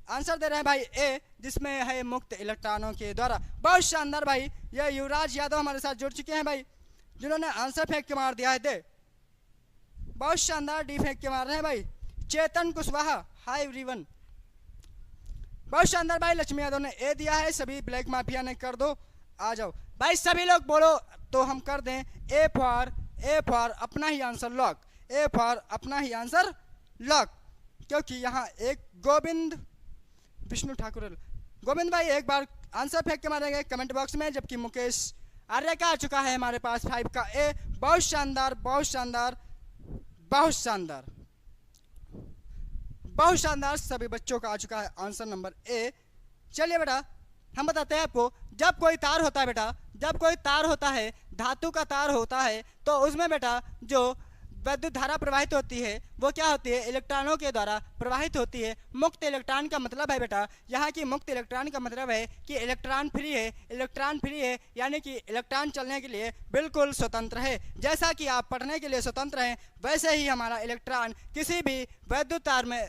आंसर दे रहे हैं भाई ए, जिसमें है मुक्त इलेक्ट्रॉनों के द्वारा। बहुत शानदार भाई। ये युवराज यादव हमारे साथ जुड़ चुके हैं भाई, जिन्होंने आंसर फेंक के मार दिया है दे। बहुत शानदार डी फेंक के मार रहे हैं भाई। चेतन कुशवाहा हाय एवरीवन। बहुत शानदार भाई। लक्ष्मी यादव ने ए दिया है। सभी ब्लैक माफिया ने कर दो, आ जाओ भाई सभी लोग बोलो तो हम कर दें। ए फॉर अपना ही आंसर लॉक, ए फॉर अपना ही आंसर लॉक। क्योंकि यहाँ एक गोविंद विष्णु ठाकुर, गोविंद भाई एक बार आंसर फेंक के मारेंगे कमेंट बॉक्स में। जबकि मुकेश आर्य का आ चुका है हमारे पास 5 का ए। बहुत शानदार, बहुत शानदार, बहुत शानदार, बहुत शानदार। सभी बच्चों का आ चुका है आंसर नंबर ए। चलिए बेटा हम बताते हैं आपको, जब कोई तार होता है बेटा, जब कोई तार होता है, धातु का तार होता है, तो उसमें बेटा जो वैद्युत धारा प्रवाहित होती है वो क्या होती है, इलेक्ट्रॉनों के द्वारा प्रवाहित होती है। मुक्त इलेक्ट्रॉन का मतलब है बेटा, यहाँ की मुक्त इलेक्ट्रॉन का मतलब है कि इलेक्ट्रॉन फ्री है, इलेक्ट्रॉन फ्री है यानी कि इलेक्ट्रॉन चलने के लिए बिल्कुल स्वतंत्र है। जैसा कि आप पढ़ने के लिए स्वतंत्र हैं वैसे ही हमारा इलेक्ट्रॉन किसी भी वैद्युत तार में,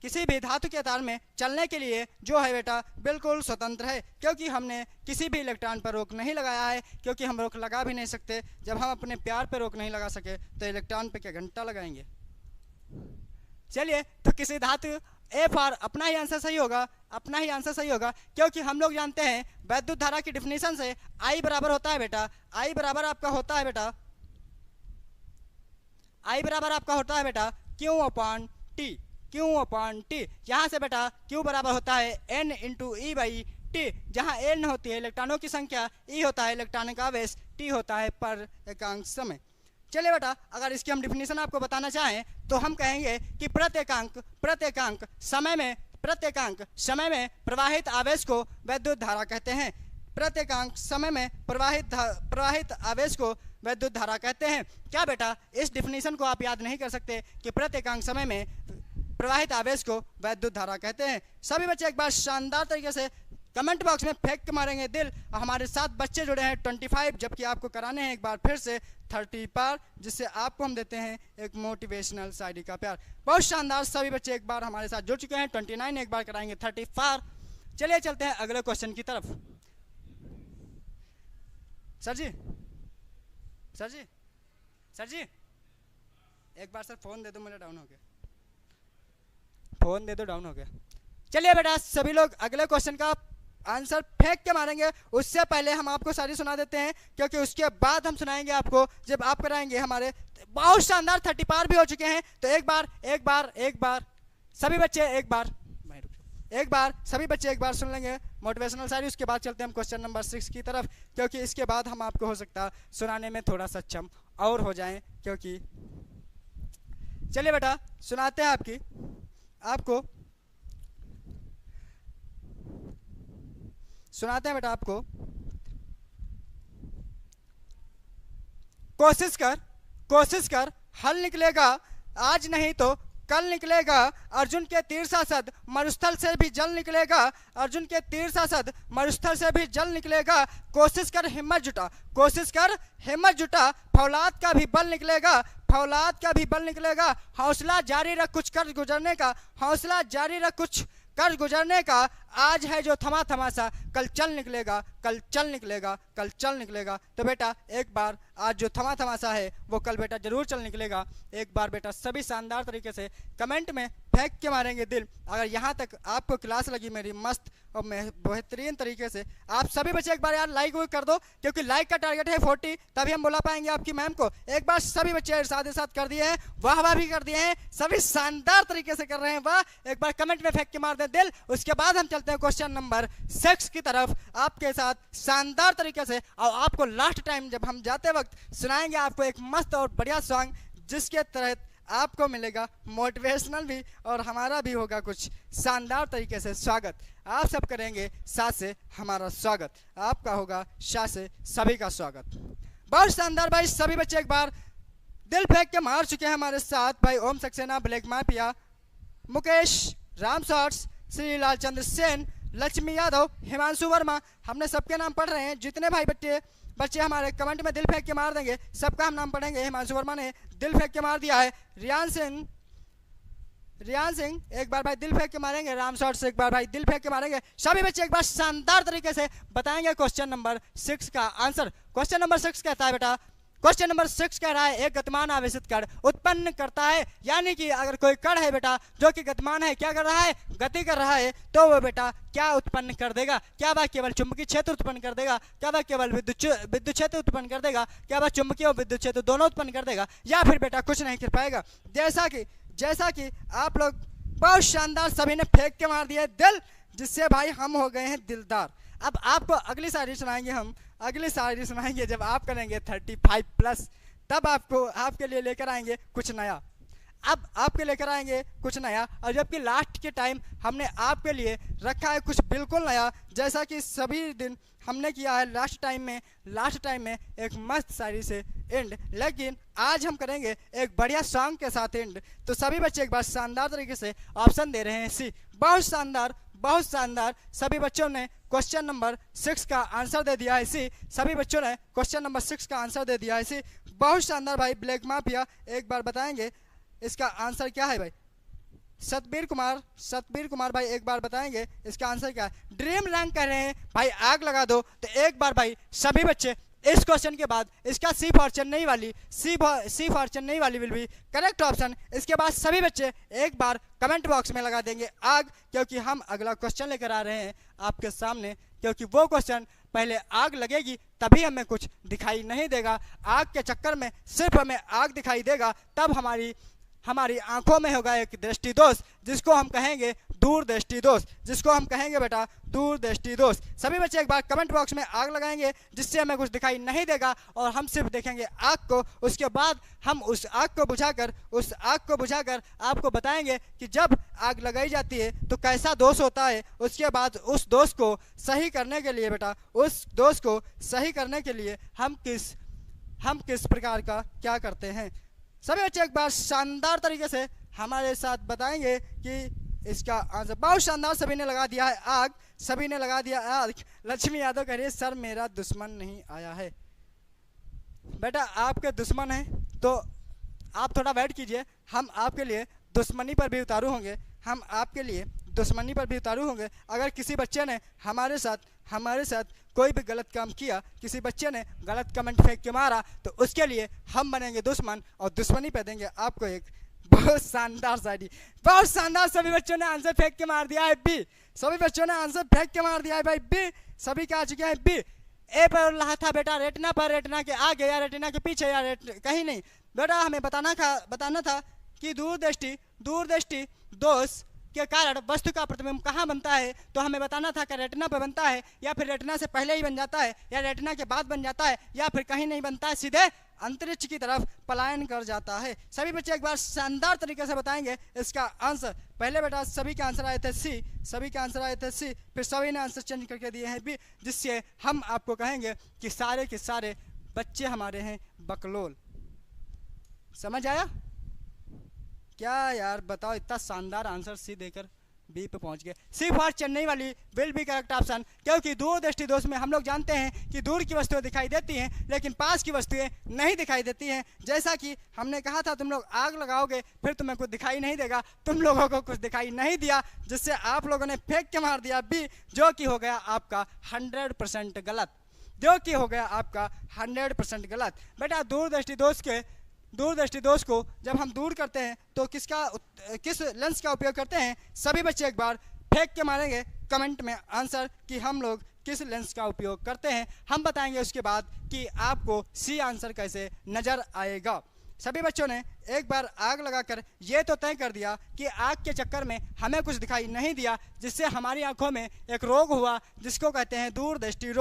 किसी भी धातु के तार में चलने के लिए जो है बेटा बिल्कुल स्वतंत्र है। क्योंकि हमने किसी भी इलेक्ट्रॉन पर रोक नहीं लगाया है, क्योंकि हम रोक लगा भी नहीं सकते। जब हम अपने प्यार पर रोक नहीं लगा सके तो इलेक्ट्रॉन पे क्या घंटा लगाएंगे। चलिए तो किसी धातु ए फॉर अपना ही आंसर सही होगा, अपना ही आंसर सही होगा, क्योंकि हम लोग जानते हैं वैद्युत धारा की डिफिनीशन से आई बराबर होता है बेटा, आई बराबर आपका होता है बेटा, आई बराबर आपका होता है बेटा Q upon T, Q upon T. यहाँ से बेटा क्यू बराबर होता है N into E by T, जहाँ एन होती है इलेक्ट्रॉनों की संख्या, ई होता है इलेक्ट्रॉनों का आवेश, टी होता है पर एकांक समय। चलिए बेटा, अगर इसकी हम डिफिनीशन आपको बताना चाहें तो हम कहेंगे कि प्रत्येकांक समय में प्रवाहित आवेश को वैद्युत धारा कहते हैं। प्रत्येकांक समय में प्रवाहित आवेश को वैद्युत धारा कहते हैं। क्या बेटा, इस डिफिनीशन को आप याद नहीं कर सकते कि प्रत्येकांक समय में प्रवाहित आवेश को वैद्युत धारा कहते हैं? सभी बच्चे एक बार शानदार तरीके से कमेंट बॉक्स में फेंक के मारेंगे दिल। हमारे साथ बच्चे जुड़े हैं 25, जबकि आपको कराने हैं एक बार फिर से 30 पार, जिससे आपको हम देते हैं एक मोटिवेशनल शायरी का प्यार। बहुत शानदार, सभी बच्चे एक बार हमारे साथ जुड़ चुके हैं 29, एक बार कराएंगे 30 पार। चलिए चलते हैं अगले क्वेश्चन की तरफ। सर जी, सर जी, सर जी, एक बार सर फोन दे दो, मेरा डाउन हो गया, फोन दे दो, डाउन हो गया। चलिए बेटा, सभी लोग अगले क्वेश्चन का आंसर फेंक के मारेंगे। उससे पहले हम आपको सारी सुना देते हैं, क्योंकि उसके बाद हम सुनाएंगे आपको जब आप कराएंगे हमारे। बहुत शानदार 30 पार भी हो चुके हैं। तो एक बार सभी बच्चे एक बार सभी बच्चे एक बार सुन लेंगे मोटिवेशनल शायरी। उसके बाद चलते हैं हम क्वेश्चन नंबर 6 की तरफ, क्योंकि इसके बाद हम आपको हो सकता सुनाने में थोड़ा सक्षम और हो जाएं। क्योंकि चलिए बेटा, सुनाते हैं आपको सुनाते हैं बेटा आपको। कोशिश कर हल निकलेगा, आज नहीं तो कल निकलेगा। अर्जुन के तीर सांसद मरुस्थल से भी जल निकलेगा, अर्जुन के तीर सांसद मरुस्थल से भी जल निकलेगा। कोशिश कर हिम्मत जुटा, फौलाद का भी बल निकलेगा, फौलाद का भी बल निकलेगा। हौसला जारी रख कुछ कर गुजरने का, हौसला जारी रख कुछ कर गुजरने का। आज है जो थमा थमा सा, कल चल निकलेगा, कल चल निकलेगा, कल चल निकलेगा। तो बेटा एक बार आज जो थमा थमा सा है वो कल बेटा जरूर चल निकलेगा। एक बार बेटा सभी शानदार तरीके से कमेंट में फेंक के मारेंगे दिल। अगर यहाँ तक आपको क्लास लगी मेरी मस्त और बेहतरीन तरीके से, आप सभी बच्चे एक बार यार लाइक कर दो, क्योंकि लाइक का टारगेट है 40, तभी हम बुला पाएंगे आपकी मैम को। एक बार सभी बच्चे साथ कर दिए हैं, वाह भी कर दिए हैं, सभी शानदार तरीके से कर रहे हैं, वाह। एक बार कमेंट में फेंक के मार दें दिल। उसके बाद हम चलते हैं क्वेश्चन नंबर 6 की तरफ आपके साथ शानदार तरीके से। और आपको लास्ट टाइम जब हम जाते वक्त सुनाएंगे आपको एक मस्त और बढ़िया सॉन्ग, जिसके तहत आपको मिलेगा मोटिवेशनल भी और हमारा भी होगा कुछ शानदार तरीके से स्वागत। आप सब करेंगे साथ से हमारा स्वागत, आपका होगा साथ से सभी का स्वागत। बहुत शानदार भाई, सभी बच्चे एक बार दिल फेंक के मार चुके हैं हमारे साथ। भाई Om Saxena, black mafia, Mukesh, Ram shorts, Shri Lalchandra Sen, Lakshmi Yadav, Himanshu Verma, हमने सबके नाम पढ़ रहे हैं। जितने भाई बच्चे हमारे कमेंट में दिल फेंक के मार देंगे सबका हम नाम पढ़ेंगे। हिमांशु वर्मा ने दिल फेंक के मार दिया है। रियान सिंह एक बार भाई दिल फेंक के मारेंगे। राम शॉर्ट्स एक बार भाई दिल फेंक के मारेंगे। सभी बच्चे एक बार शानदार तरीके से बताएंगे क्वेश्चन नंबर 6 का आंसर। क्वेश्चन नंबर 6 कहता है बेटा, क्वेश्चन नंबर 6 कह रहा है एक गतिमान आवेशित कण उत्पन्न करता है। यानी कि अगर कोई कण है बेटा जो कि गतिमान है, क्या कर रहा है, गति कर रहा है, तो वो बेटा क्या उत्पन्न कर देगा? क्या वह केवल चुंबकीय क्षेत्र उत्पन्न कर देगा? क्या वह केवल विद्युत क्षेत्र उत्पन्न कर देगा? क्या वह चुंबकीय और विद्युत क्षेत्र दोनों उत्पन्न कर देगा? या फिर बेटा कुछ नहीं कर पाएगा? जैसा कि आप लोग बहुत शानदार सभी ने फेंक के मार दिया दिल, जिससे भाई हम हो गए हैं दिलदार। अब आपको अगली शायरी सुनाएंगे हम, अगली शायरी सुनाएंगे जब आप करेंगे 35+, तब आपके लिए लेकर आएंगे कुछ नया। अब आपके लेकर आएंगे कुछ नया, और जबकि लास्ट के टाइम हमने आपके लिए रखा है कुछ बिल्कुल नया, जैसा कि सभी दिन हमने किया है लास्ट टाइम में एक मस्त शायरी से एंड। लेकिन आज हम करेंगे एक बढ़िया सॉन्ग के साथ एंड। तो सभी बच्चे एक बार शानदार तरीके से ऑप्शन दे रहे हैं सी। बहुत शानदार सभी बच्चों ने क्वेश्चन नंबर 6 का आंसर दे दिया है सी। सभी बच्चों ने क्वेश्चन नंबर 6 का आंसर दे दिया है सी। बहुत शानदार भाई। ब्लैक माफिया एक बार बताएंगे इसका आंसर क्या है भाई? सतबीर कुमार भाई एक बार बताएंगे इसका आंसर क्या है? ड्रीम लैंड कह रहे हैं भाई आग लगा दो। तो एक बार भाई सभी बच्चे इस क्वेश्चन के बाद इसका सी फॉर चेन्नई वाली विल बी करेक्ट ऑप्शन। इसके बाद सभी बच्चे एक बार कमेंट बॉक्स में लगा देंगे आग, क्योंकि हम अगला क्वेश्चन लेकर आ रहे हैं आपके सामने, क्योंकि वो क्वेश्चन पहले आग लगेगी तभी हमें कुछ दिखाई नहीं देगा। आग के चक्कर में सिर्फ हमें आग दिखाई देगा, तब हमारी आंखों में होगा एक दृष्टि दोष, जिसको हम कहेंगे दूरदृष्टि दोष, जिसको हम कहेंगे बेटा दूरदृष्टि दोष। सभी बच्चे एक बार कमेंट बॉक्स में आग लगाएंगे, जिससे हमें कुछ दिखाई नहीं देगा और हम सिर्फ देखेंगे आग को। उसके बाद हम उस आग को बुझाकर आपको बताएंगे कि जब आग लगाई जाती है तो कैसा दोष होता है। उसके बाद उस दोष को सही करने के लिए बेटा, उस दोष को सही करने के लिए हम किस प्रकार का क्या करते हैं। सभी बच्चे एक बार शानदार तरीके से हमारे साथ बताएंगे कि इसका आंसर। बहुत शानदार, सभी ने लगा दिया है आग, सभी ने लगा दिया आग। लक्ष्मी यादव कह रही है सर मेरा दुश्मन नहीं आया है। बेटा आपके दुश्मन हैं तो आप थोड़ा वेट कीजिए, हम आपके लिए दुश्मनी पर भी उतारू होंगे, हम आपके लिए दुश्मनी पर भी उतारू होंगे। अगर किसी बच्चे ने हमारे साथ कोई भी गलत काम किया, किसी बच्चे ने गलत कमेंट फेंक के मारा, तो उसके लिए हम बनेंगे दुश्मन और दुश्मनी पे देंगे आपको एक बहुत शानदार शायरी। बहुत शानदार, सभी बच्चों ने आंसर फेंक के मार दिया है बी, सभी बच्चों ने आंसर फेंक के मार दिया है भाई बी, सभी क्या आ चुके हैं बी। ए पर रहा था बेटा रेटिना पर, रेटिना के आगे या रेटिना के पीछे या कहीं नहीं। बेटा हमें बताना था कि दूरदृष्टि दोष के कारण वस्तु का प्रतिबिंब कहाँ बनता है, तो हमें बताना था कि रेटिना पर बनता है, या फिर रेटिना से पहले ही बन जाता है, या रेटिना के बाद बन जाता है, या फिर कहीं नहीं बनता है, सीधे अंतरिक्ष की तरफ पलायन कर जाता है। सभी बच्चे एक बार शानदार तरीके से बताएंगे इसका आंसर। पहले बेटा सभी के आंसर आए थे सी, फिर सभी ने आंसर चेंज करके दिए हैं बी, जिससे हम आपको कहेंगे कि सारे के सारे बच्चे हमारे हैं बकलोल। समझ आया क्या यार, बताओ, इतना शानदार आंसर सी देकर बी पे पहुंच गए। सी फॉर चेन्नई वाली विल बी करेक्ट ऑप्शन, क्योंकि दूरदृष्टि दोष में हम लोग जानते हैं कि दूर की वस्तुएं दिखाई देती हैं लेकिन पास की वस्तुएं नहीं दिखाई देती हैं। जैसा कि हमने कहा था तुम लोग आग लगाओगे फिर तुम्हें कुछ दिखाई नहीं देगा, तुम लोगों को कुछ दिखाई नहीं दिया, जिससे आप लोगों ने फेंक के मार दिया बी, जो कि हो गया आपका 100% गलत। बेटा दूरदृष्टि दोष को जब हम दूर करते हैं तो किस लेंस का उपयोग करते हैं। सभी बच्चे एक बार फेंक के मारेंगे कमेंट में आंसर कि हम लोग किस लेंस का उपयोग करते हैं। हम बताएंगे उसके बाद कि आपको सी आंसर कैसे नज़र आएगा। सभी बच्चों ने एक बार आग लगाकर ये तो तय कर दिया कि आग के चक्कर में हमें कुछ दिखाई नहीं दिया, जिससे हमारी आंखों में एक रोग हुआ जिसको कहते हैं दूरदृष्टि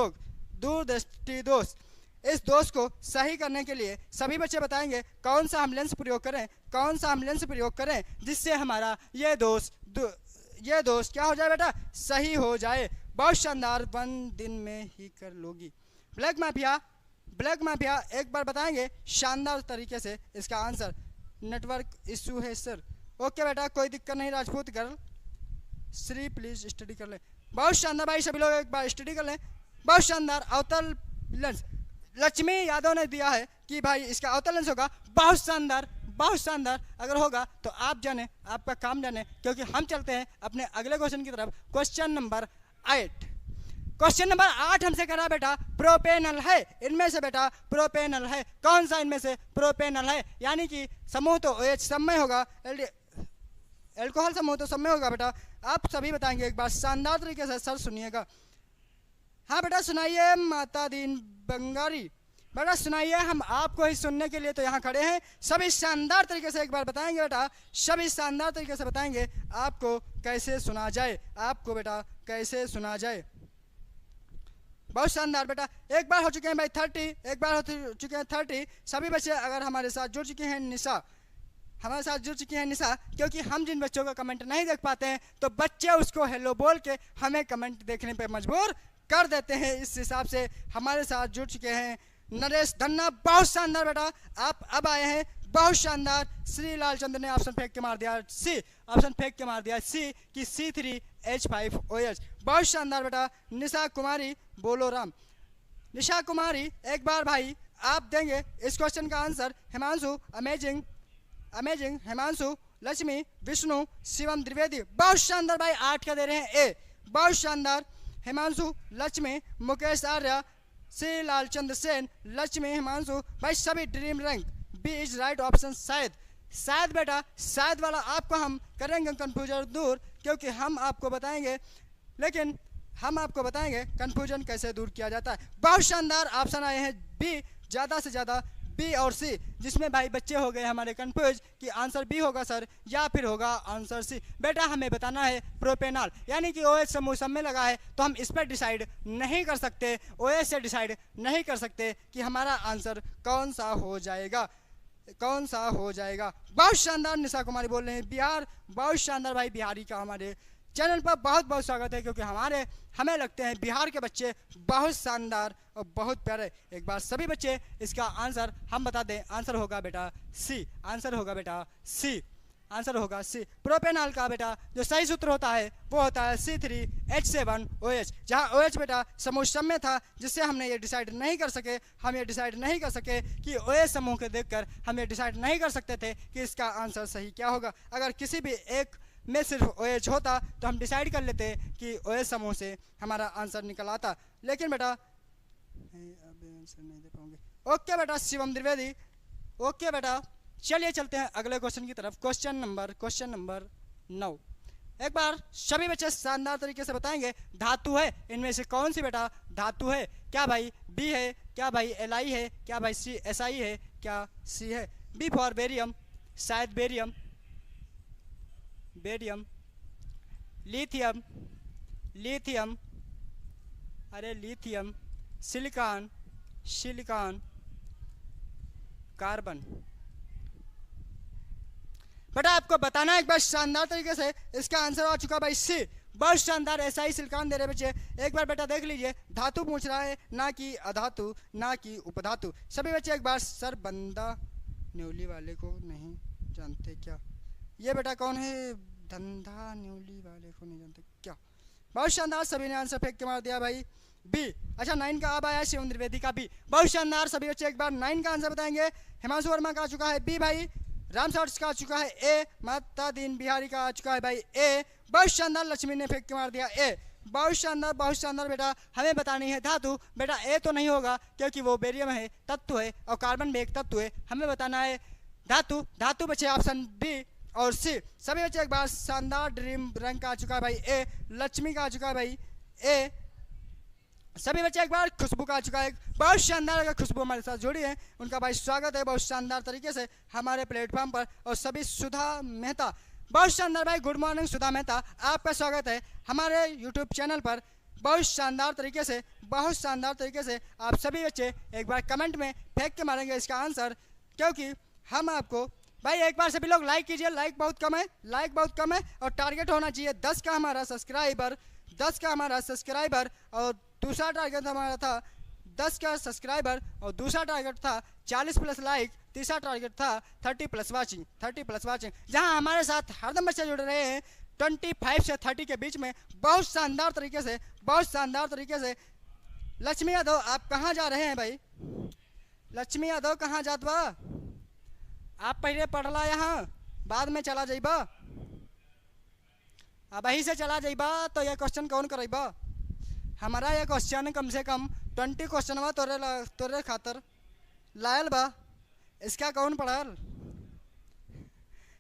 दोष। इस दोष को सही करने के लिए सभी बच्चे बताएंगे कौन सा हम लेंस प्रयोग करें जिससे हमारा ये दोष क्या हो जाए बेटा, सही हो जाए। बहुत शानदार, 1 दिन में ही कर लोगी। ब्लैक माफिया एक बार बताएंगे शानदार तरीके से इसका आंसर। नेटवर्क इशू है सर। ओके बेटा कोई दिक्कत नहीं। Rajput girl Shri please study कर ले। बहुत शानदार भाई, सभी लोग एक बार स्टडी कर लें। बहुत शानदार। अवतल लेंस लक्ष्मी यादव ने दिया है कि भाई इसका अवतल लेंस होगा। बहुत शानदार अगर होगा तो आप जाने, आपका काम जाने, क्योंकि हम चलते हैं अपने अगले क्वेश्चन की तरफ। क्वेश्चन नंबर 8 हमसे करा बेटा प्रोपेनल है। इनमें से बेटा प्रोपेनल है, कौन सा इनमें से प्रोपेनल है, यानी कि समूह तो OH समय होगा, एल्कोहल समूह तो समय होगा। बेटा आप सभी बताएंगे एक बार शानदार तरीके से, सर सुनिएगा। हाँ बेटा सुनाइए माता दीन बंगारी, बेटा सुनाइए, हम आपको ही सुनने के लिए तो यहाँ खड़े हैं। सभी शानदार तरीके से एक बार बताएंगे बेटा, सभी शानदार तरीके से बताएंगे आपको कैसे सुना जाए, बहुत शानदार बेटा। एक बार हो चुके हैं भाई 30, सभी बच्चे अगर हमारे साथ जुड़ चुके हैं निशा, क्योंकि हम जिन बच्चों का कमेंट नहीं देख पाते हैं तो बच्चे उसको हेलो बोल के हमें कमेंट देखने पे मजबूर कर देते हैं। इस हिसाब से हमारे साथ जुड़ चुके हैं नरेश धन्ना। बहुत शानदार बेटा, आप अब आए हैं, बहुत शानदार। श्री लालचंद्र ने ऑप्शन फेंक के मार दिया सी कि C3H5OH। बहुत शानदार बेटा। निशा कुमारी बोलो राम। निशा कुमारी एक बार भाई आप देंगे इस क्वेश्चन का आंसर। हिमांशु अमेजिंग, हिमांशु लक्ष्मी विष्णु शिवम द्विवेदी। बहुत शानदार भाई, 8 का दे रहे हैं ए। बहुत शानदार। हिमांशु लक्ष्मी मुकेश आर्य सी लालचंद्र सेन, लक्ष्मी, हिमांशु भाई सभी dream rank. B is right option शायद बेटा शायद वाला आपको हम करेंगे कंफ्यूजन दूर, क्योंकि हम आपको बताएंगे कंफ्यूजन कैसे दूर किया जाता है। बहुत शानदार ऑप्शन आए हैं बी, ज़्यादा से ज़्यादा बी और सी, जिसमें भाई बच्चे हो गए हमारे कंफ्यूज कि आंसर बी होगा सर या फिर होगा आंसर सी। बेटा हमें बताना है प्रोपेनॉल, यानी कि OH समूह सब में लगा है, तो हम इस पर डिसाइड नहीं कर सकते, OH से डिसाइड नहीं कर सकते कि हमारा आंसर कौन सा हो जाएगा। बहुत शानदार निशा कुमारी बोल रहे हैं बिहार। बहुत शानदार भाई, बिहारी का हमारे चैनल पर बहुत बहुत स्वागत है, क्योंकि हमें लगते हैं बिहार के बच्चे बहुत शानदार और बहुत प्यारे। एक बार सभी बच्चे इसका आंसर हम बता दें, आंसर होगा बेटा सी। प्रोपेनॉल का बेटा जो सही सूत्र होता है वो होता है C3H7OH, जहाँ OH बेटा समूह सम में था, जिससे हमने ये डिसाइड नहीं कर सके कि OH समूह के देखकर हम ये डिसाइड नहीं कर सकते थे कि इसका आंसर सही क्या होगा। अगर किसी भी एक में सिर्फ OH होता तो हम डिसाइड कर लेते कि OH समूह से हमारा आंसर निकल आता, लेकिन बेटा आंसर नहीं दे पाऊंगे। ओके बेटा शिवम द्विवेदी, ओके बेटा चलिए चलते हैं अगले क्वेश्चन की तरफ। Question number 9। एक बार सभी बच्चे शानदार तरीके से बताएंगे धातु है, इनमें से कौन सी बेटा धातु है। क्या भाई बी है, क्या भाई Li है, क्या भाई Si है, क्या सी है। बी फॉर बेरियम, शायद बेरियम, लिथियम, अरे लिथियम, सिलिकॉन, कार्बन। बेटा आपको बताना है एक बार शानदार तरीके से, इसका आंसर आ चुका भाई सी। बहुत शानदार, ऐसा ही सिलिकॉन दे रहे बच्चे। एक बार बेटा देख लीजिए, धातु पूछ रहा है, ना कि अधातु, ना कि उपधातु। सभी बच्चे एक बार सर बंदा न्यूली वाले को नहीं जानते क्या? ये बेटा कौन है? धंधा न्यूली वाले को नहीं जानते क्या? बहुत शानदार, सभी ने आंसर फेंक के मार दिया भाई बी। अच्छा 9 का अब आया शिवम द्विवेदी का बी। बहुत शानदार, सभी बच्चे एक बार 9 का आंसर बताएंगे। हिमांशु वर्मा का आ चुका है बी भाई, राम शॉर्ट्स का आ चुका है ए, माता दीन बिहारी का आ चुका है भाई ए। बहुत शानदार, लक्ष्मी ने फेंक के मार दिया ए। बहुत शानदार बेटा हमें बतानी है धातु। बेटा ए तो नहीं होगा, क्योंकि वो बेरियम है, तत्व है, और कार्बन भी एक तत्व है। हमें बताना है धातु बचे ऑप्शन बी और सी। सभी बच्चे एक बार शानदार, ड्रीम रंग का आ चुका है भाई ए, लक्ष्मी का आ चुका है भाई ए। सभी बच्चे एक बार खुशबू का आ चुका है। बहुत शानदार, अगर खुशबू हमारे साथ जुड़ी है उनका भाई स्वागत है बहुत शानदार तरीके से हमारे प्लेटफॉर्म पर। और सभी सुधा मेहता, बहुत शानदार भाई, गुड मॉर्निंग सुधा मेहता, आपका स्वागत है हमारे यूट्यूब चैनल पर। बहुत शानदार तरीके से आप सभी बच्चे एक बार कमेंट में फेंक के मारेंगे इसका आंसर, क्योंकि हम आपको भाई एक बार सभी लोग लाइक कीजिए, लाइक बहुत कम है और टारगेट होना चाहिए 10 का हमारा सब्सक्राइबर, और दूसरा टारगेट हमारा था 10 का सब्सक्राइबर, और दूसरा टारगेट था 40 प्लस लाइक, तीसरा टारगेट था 30 प्लस वाचिंग, जहां हमारे साथ हरदम बच्चे जुड़ रहे हैं 25 से 30 के बीच में। बहुत शानदार तरीके से लक्ष्मी यादव, आप कहाँ जा रहे हैं भाई? लक्ष्मी यादव कहाँ जात बा? आप पहले पढ़ला यहाँ, बाद में चला जाइबा। अब ही से चला जाइबा तो ये क्वेश्चन कौन करेबा? हमारा ये क्वेश्चन कम से कम 20 क्वेश्चन बा तोरे खातर लायल बा, इसका कौन पढ़ल?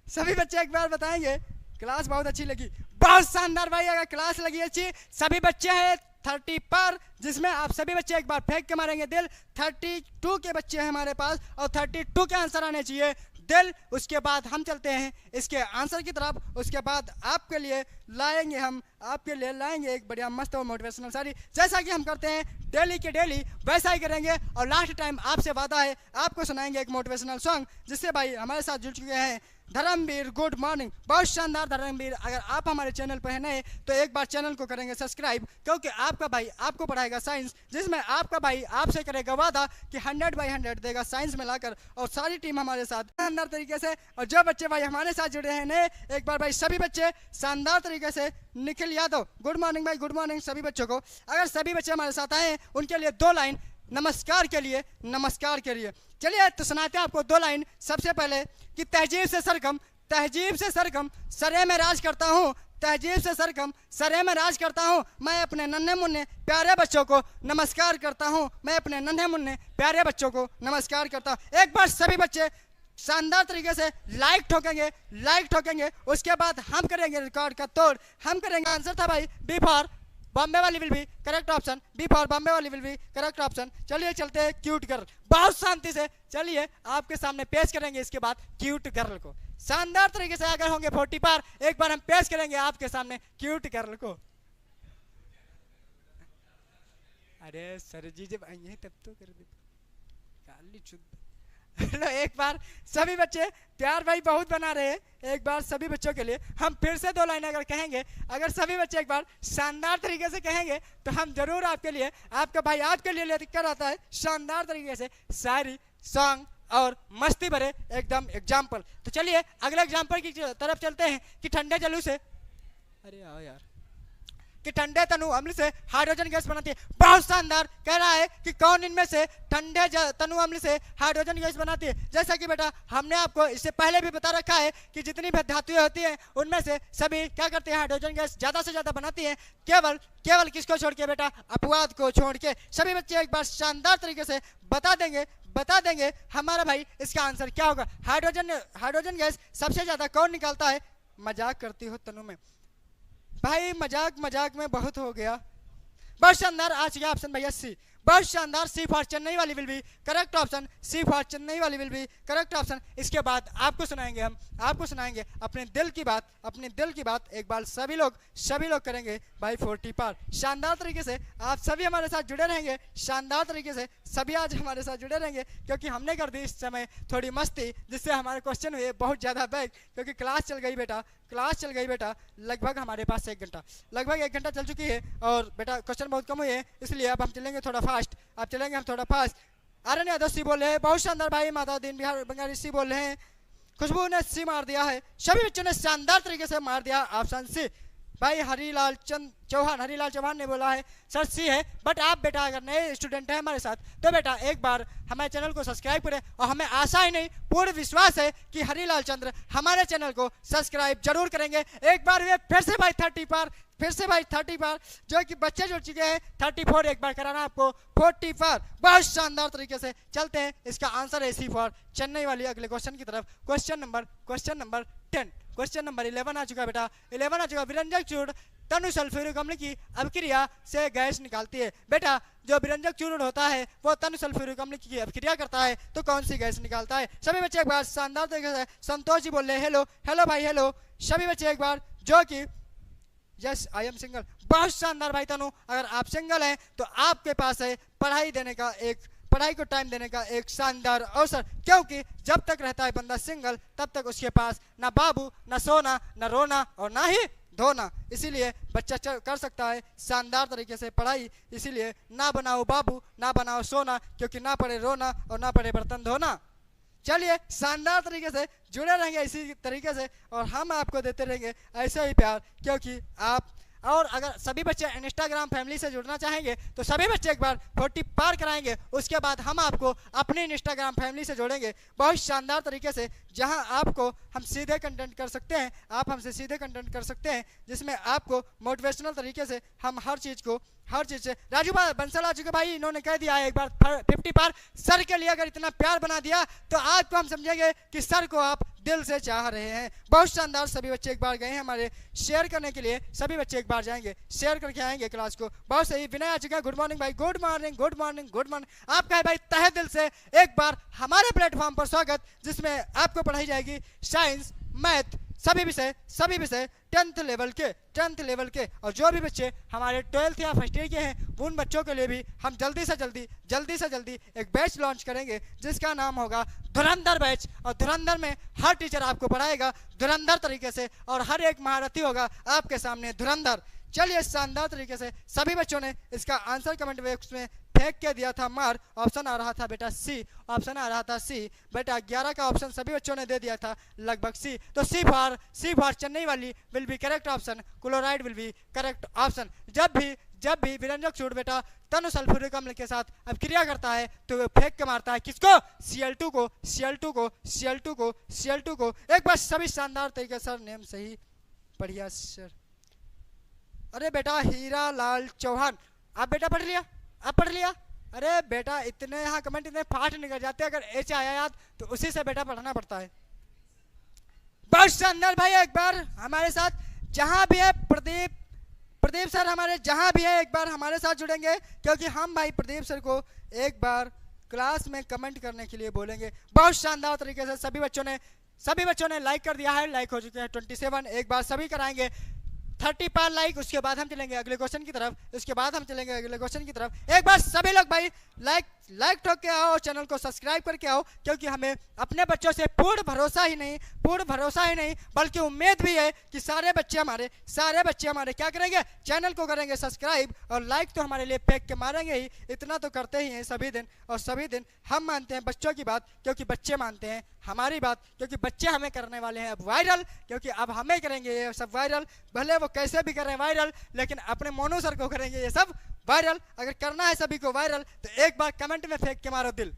सभी बच्चे एक बार बताएंगे क्लास बहुत अच्छी लगी। बहुत शानदार भाई, अगर क्लास लगी अच्छी, सभी बच्चे हैं 30 पर, जिसमें आप सभी बच्चे एक बार फेंक के मारेंगे दिल। 32 के बच्चे हैं हमारे पास और 32 के आंसर आने चाहिए दिल। उसके बाद हम चलते हैं इसके आंसर की तरफ। उसके बाद आपके लिए लाएंगे एक बढ़िया मस्त और मोटिवेशनल साड़ी, जैसा कि हम करते हैं डेली के डेली वैसा ही करेंगे। और लास्ट टाइम आपसे वादा है, आपको सुनाएंगे एक मोटिवेशनल सॉन्ग, जिससे भाई हमारे साथ जुड़ चुके हैं धर्मवीर। गुड मॉर्निंग, बहुत शानदार धर्मवीर। अगर आप हमारे चैनल पर हैं नए तो एक बार चैनल को करेंगे सब्सक्राइब, क्योंकि आपका भाई आपको पढ़ाएगा साइंस, जिसमें आपका भाई आपसे करेगा वादा कि 100/100 देगा साइंस में लाकर। और सारी टीम हमारे साथ शानदार तरीके से। और जो बच्चे भाई हमारे साथ जुड़े हैं नए, एक बार भाई सभी बच्चे शानदार तरीके से। निखिल यादव, गुड मॉर्निंग भाई, गुड मॉर्निंग सभी बच्चों को। अगर सभी बच्चे हमारे साथ आए उनके लिए 2 लाइन नमस्कार के लिए। चलिए तो सुनाते हैं आपको 2 लाइन। सबसे पहले कि तहजीब से सरगम सरे में राज करता हूँ, तहजीब से सरगम सरे में राज करता हूँ। मैं अपने नन्हे मुन्ने प्यारे बच्चों को नमस्कार करता हूँ। मैं अपने नन्हे मुन्ने प्यारे बच्चों को नमस्कार करता हूँ। एक बार सभी बच्चे शानदार तरीके से लाइक ठोकेंगे। उसके बाद हम करेंगे रिकॉर्ड का तोड़, हम करेंगे। आंसर था भाई बी फॉर बॉम्बे वाली will be correct option, B for Bombay वाली विल बी करेक्ट ऑप्शन। चलिए चलते हैं क्यूट गर्ल, बहुत शांति से चलिए आपके सामने पेश करेंगे इसके बाद क्यूट गर्ल को। शानदार तरीके से अगर होंगे 40 पार, एक बार हम पेश करेंगे आपके सामने क्यूट गर्ल को। अरे सर जी जब आइए तब तो कर दे काली चुद। हेलो, एक बार सभी बच्चे प्यार भाई बहुत बना रहे हैं। एक बार सभी बच्चों के लिए हम फिर से 2 लाइन अगर कहेंगे, अगर सभी बच्चे एक बार शानदार तरीके से कहेंगे तो हम जरूर आपके लिए, आपका भाई आपके लिए लेकर आता है शानदार तरीके से शायरी, सॉन्ग और मस्ती भरे एकदम एग्जाम्पल। तो चलिए अगले एग्जाम्पल की तरफ चलते हैं कि ठंडे जलू से, अरे आओ यार, कि ठंडे तनु अम्ल से हाइड्रोजन गैस बनाती है। बहुत शानदार कह रहा है कि कौन इनमें से ठंडे तनु अम्ल से हाइड्रोजन गैस बनाती है। जैसा कि बेटा हमने आपको इससे पहले भी बता रखा है कि जितनी भी धातुएं होती हैं उनमें से सभी क्या करती हैं, हाइड्रोजन गैस ज़्यादा से ज़्यादा बनाती हैं। केवल किसको छोड़ के बेटा, अपवाद को छोड़ के। सभी बच्चे एक बार शानदार तरीके से बता देंगे हमारा भाई इसका आंसर क्या होगा। हाइड्रोजन गैस सबसे ज़्यादा कौन निकालता है? मजाक करती हो तनु में भाई, मजाक में बहुत हो गया। बहुत शानदार आज का ऑप्शन भैया सी, बहुत शानदार, सी फॉर चेन्नई वाली will be correct option, C for Chennai वाली विल बी करेक्ट ऑप्शन। इसके बाद आपको सुनाएंगे अपने दिल की बात एक बार सभी लोग करेंगे भाई 40 पार। शानदार तरीके से आप सभी हमारे साथ जुड़े रहेंगे, शानदार तरीके से सभी आज हमारे साथ जुड़े रहेंगे, क्योंकि हमने कर दी इस समय थोड़ी मस्ती, जिससे हमारे क्वेश्चन हुए बहुत ज़्यादा बैक, क्योंकि क्लास चल गई बेटा लगभग हमारे पास 1 घंटा चल चुकी है और बेटा क्वेश्चन बहुत कम हुए हैं, इसलिए अब हम चलेंगे थोड़ा फास्ट। आर्यन यादव सी बोल रहे हैं, बहुत शानदार भाई। माता दीन बिहार बंगाली सी बोल रहे हैं। खुशबू ने सी मार दिया है, सभी बच्चों ने शानदार तरीके से मार दिया ऑप्शन सी। भाई हरीलाल चौहान ने बोला है सर सी है, बट आप बेटा अगर नए स्टूडेंट हैं हमारे साथ तो बेटा एक बार हमारे चैनल को सब्सक्राइब करें, और हमें आशा ही नहीं पूर्ण विश्वास है कि हरीलाल चंद्र हमारे चैनल को सब्सक्राइब जरूर करेंगे। एक बार वे फिर से भाई 30 पार जो कि बच्चे जुड़ चुके हैं। 34 एक बार कराना आपको, 40 पार। बहुत शानदार तरीके से चलते हैं, इसका आंसर है सी फॉर चेन्नई वाली। अगले क्वेश्चन की तरफ, क्वेश्चन नंबर 10, क्वेश्चन नंबर 11 आ चुका बेटा, 11 आ चुका। विरंजक चूर्ण तनु सल्फ्यूरिक अम्ल की अभिक्रिया से गैस निकालती है। बेटा जो विरंजक चूर्ण होता है वो तनु सल्फ्यूरिक अम्ल की अभिक्रिया करता है तो कौन सी गैस निकालता है? सभी बच्चे एक बार शानदार तरीके से, संतोष जी बोल रहे हैं हेलो भाई हेलो। सभी बच्चे एक बार जो कि यस आई एम सिंगल, बहुत शानदार भाई तनु, अगर आप सिंगल हैं तो आपके पास है पढ़ाई को टाइम देने का एक शानदार अवसर, क्योंकि जब तक रहता है बंदा सिंगल तब तक उसके पास ना बाबू, ना सोना, ना रोना और ना ही धोना। इसीलिए बच्चा कर सकता है शानदार तरीके से पढ़ाई। इसीलिए ना बनाओ बाबू, ना बनाओ सोना, क्योंकि ना पड़े रोना और ना पड़े बर्तन धोना। चलिए शानदार तरीके से जुड़े रहेंगे इसी तरीके से, और हम आपको देते रहेंगे ऐसे ही प्यार, क्योंकि आप और अगर सभी बच्चे इंस्टाग्राम फैमिली से जुड़ना चाहेंगे तो सभी बच्चे एक बार 40 पार कराएंगे, उसके बाद हम आपको अपने इंस्टाग्राम फैमिली से जोड़ेंगे बहुत शानदार तरीके से, जहां आपको हम सीधे कंटेंट कर सकते हैं, आप हमसे सीधे कंटेंट कर सकते हैं, जिसमें आपको मोटिवेशनल तरीके से हम हर चीज़ से। राजू भाई बंसल आ चुके भाई, इन्होंने कह दिया है एक बार 50 पार। सर के लिए अगर इतना प्यार बना दिया तो आपको हम समझेंगे कि सर को आप दिल से चाह रहे हैं। बहुत शानदार, सभी बच्चे एक बार गए हैं हमारे शेयर करने के लिए, सभी बच्चे एक बार जाएंगे शेयर करके आएंगे क्लास को। बहुत सही, विनय आ चुका है, गुड मॉर्निंग भाई, गुड मॉर्निंग। आपका है भाई तहे दिल से एक बार हमारे प्लेटफॉर्म पर स्वागत, जिसमें आपको पढ़ाई जाएगी साइंस, मैथ, सभी विषय 10th लेवल के। और जो भी बच्चे हमारे 12th या फर्स्ट ईयर के हैं उन बच्चों के लिए भी हम जल्दी से जल्दी एक बैच लॉन्च करेंगे, जिसका नाम होगा धुरंधर बैच। और धुरंधर में हर टीचर आपको पढ़ाएगा धुरंधर तरीके से, और हर एक महारथी होगा आपके सामने धुरंधर। चलिए शानदार तरीके से सभी बच्चों ने इसका आंसर कमेंट बॉक्स में फेंक के दिया था मार। ऑप्शन आ रहा था बेटा सी, बेटा 11 का ऑप्शन सभी बच्चों ने दे दिया था लगभग सी। तो सी फॉर चेन्नई वाली will be correct option, chloride will be correct option. जब भी विरंजक चूर्ण बेटा तनु सल्फ्यूरिक अम्ल के साथ अब क्रिया करता है तो वो फेंक के मारता है किसको? Cl2 को। एक बार सभी शानदार तरीके सर नेम सही, बढ़िया सर। अरे बेटा हीरा लाल चौहान, आप बेटा पढ़ लिया, आप पढ़ लिया। अरे बेटा इतने यहाँ कमेंट इतने फाट निकल जाते हैं, अगर एच आया याद तो उसी से बेटा पढ़ना पड़ता है। बहुत शानदार भाई, एक बार हमारे साथ जहां भी है प्रदीप, प्रदीप सर हमारे जहां भी है एक बार हमारे साथ जुड़ेंगे, क्योंकि हम भाई प्रदीप सर को एक बार क्लास में कमेंट करने के लिए बोलेंगे। बहुत शानदार तरीके से सभी बच्चों ने लाइक कर दिया है, लाइक हो चुके हैं 27। एक बार सभी कराएंगे 30 पार लाइक, उसके बाद हम चलेंगे अगले क्वेश्चन की तरफ, उसके बाद हम चलेंगे अगले क्वेश्चन की तरफ। एक बार सभी लोग भाई लाइक ठोक के आओ, चैनल को सब्सक्राइब करके आओ, क्योंकि हमें अपने बच्चों से पूर्ण भरोसा ही नहीं बल्कि उम्मीद भी है कि सारे बच्चे हमारे क्या करेंगे, चैनल को करेंगे सब्सक्राइब, और लाइक तो हमारे लिए फेंक के मारेंगे ही, इतना तो करते ही हैं सभी दिन। और सभी दिन हम मानते हैं बच्चों की बात, क्योंकि बच्चे मानते हैं हमारी बात, क्योंकि बच्चे हमें करने वाले हैं अब वायरल, क्योंकि अब हमें करेंगे ये सब वायरल, भले वो कैसे भी करें वायरल, लेकिन अपने मोनू सर को करेंगे ये सब वायरल। अगर करना है सभी को वायरल तो एक बार कमेंट में फेंक के मारो दिल,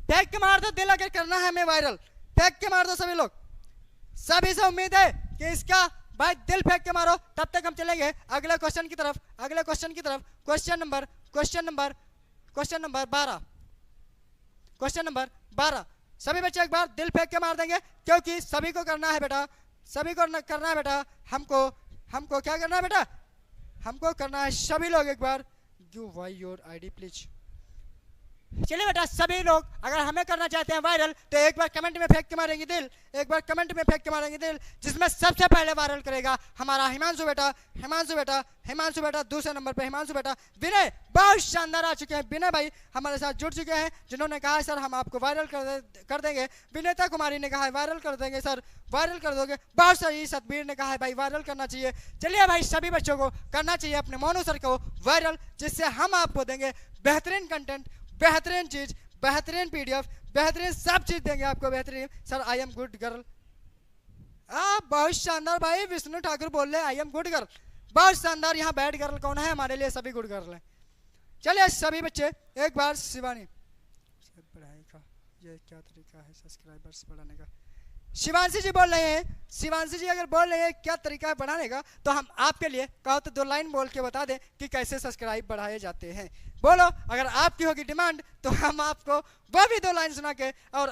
फेंक के मार दो दिल, अगर करना है हमें वायरल फेंक के मार दो सभी लोग। सभी से उम्मीद है कि इसका भाई दिल फेंक के मारो। तब तक हम चलेंगे अगले क्वेश्चन की तरफ, क्वेश्चन नंबर 12। सभी बच्चे एक बार दिल फेंक के मार देंगे, क्योंकि सभी को करना है बेटा, हमको क्या करना है बेटा, हमको करना है सभी लोग एक बार give why your ID please. चलिए बेटा सभी लोग अगर हमें करना चाहते हैं वायरल तो एक बार कमेंट में फेंक के मारेंगे दिल, जिसमें सबसे पहले वायरल करेगा हमारा हिमांशु बेटा, दूसरे नंबर पे हिमांशु बेटा। विनय बहुत शानदार आ चुके हैं, विनय भाई हमारे साथ जुड़ चुके हैं, जिन्होंने कहा है सर हम आपको वायरल कर देंगे। विनेता कुमारी ने कहा है वायरल कर देंगे सर, वायरल कर दोगे, बहुत सही। सतबीर ने कहा है भाई वायरल करना चाहिए। चलिए भाई सभी बच्चों को करना चाहिए अपने मोनू सर को वायरल, जिससे हम आपको देंगे बेहतरीन कंटेंट, बेहतरीन चीज, बेहतरीन पीडीएफ, बेहतरीन सब चीज देंगे आपको बेहतरीन। Sir I am good girl, बहुत शानदार भाई, विष्णु ठाकुर बोल रहे आई एम गुड गर्ल, बहुत शानदार। यहाँ बैड गर्ल कौन है, हमारे लिए सभी गुड गर्ल हैं। चलिए सभी बच्चे एक बार शिवानी पढ़ाई का ये क्या तरीका है सब्सक्राइबर्स बढ़ाने का, शिवांशी जी बोल रहे हैं, शिवांशी जी अगर बोल रहे हैं क्या तरीका है बढ़ाने का, तो हम आपके लिए कहो तो 2 लाइन बोल के बता दें कि कैसे सब्सक्राइब बढ़ाए जाते हैं। बोलो, अगर आपकी होगी डिमांड तो हम आपको वो भी 2 लाइन सुना के, और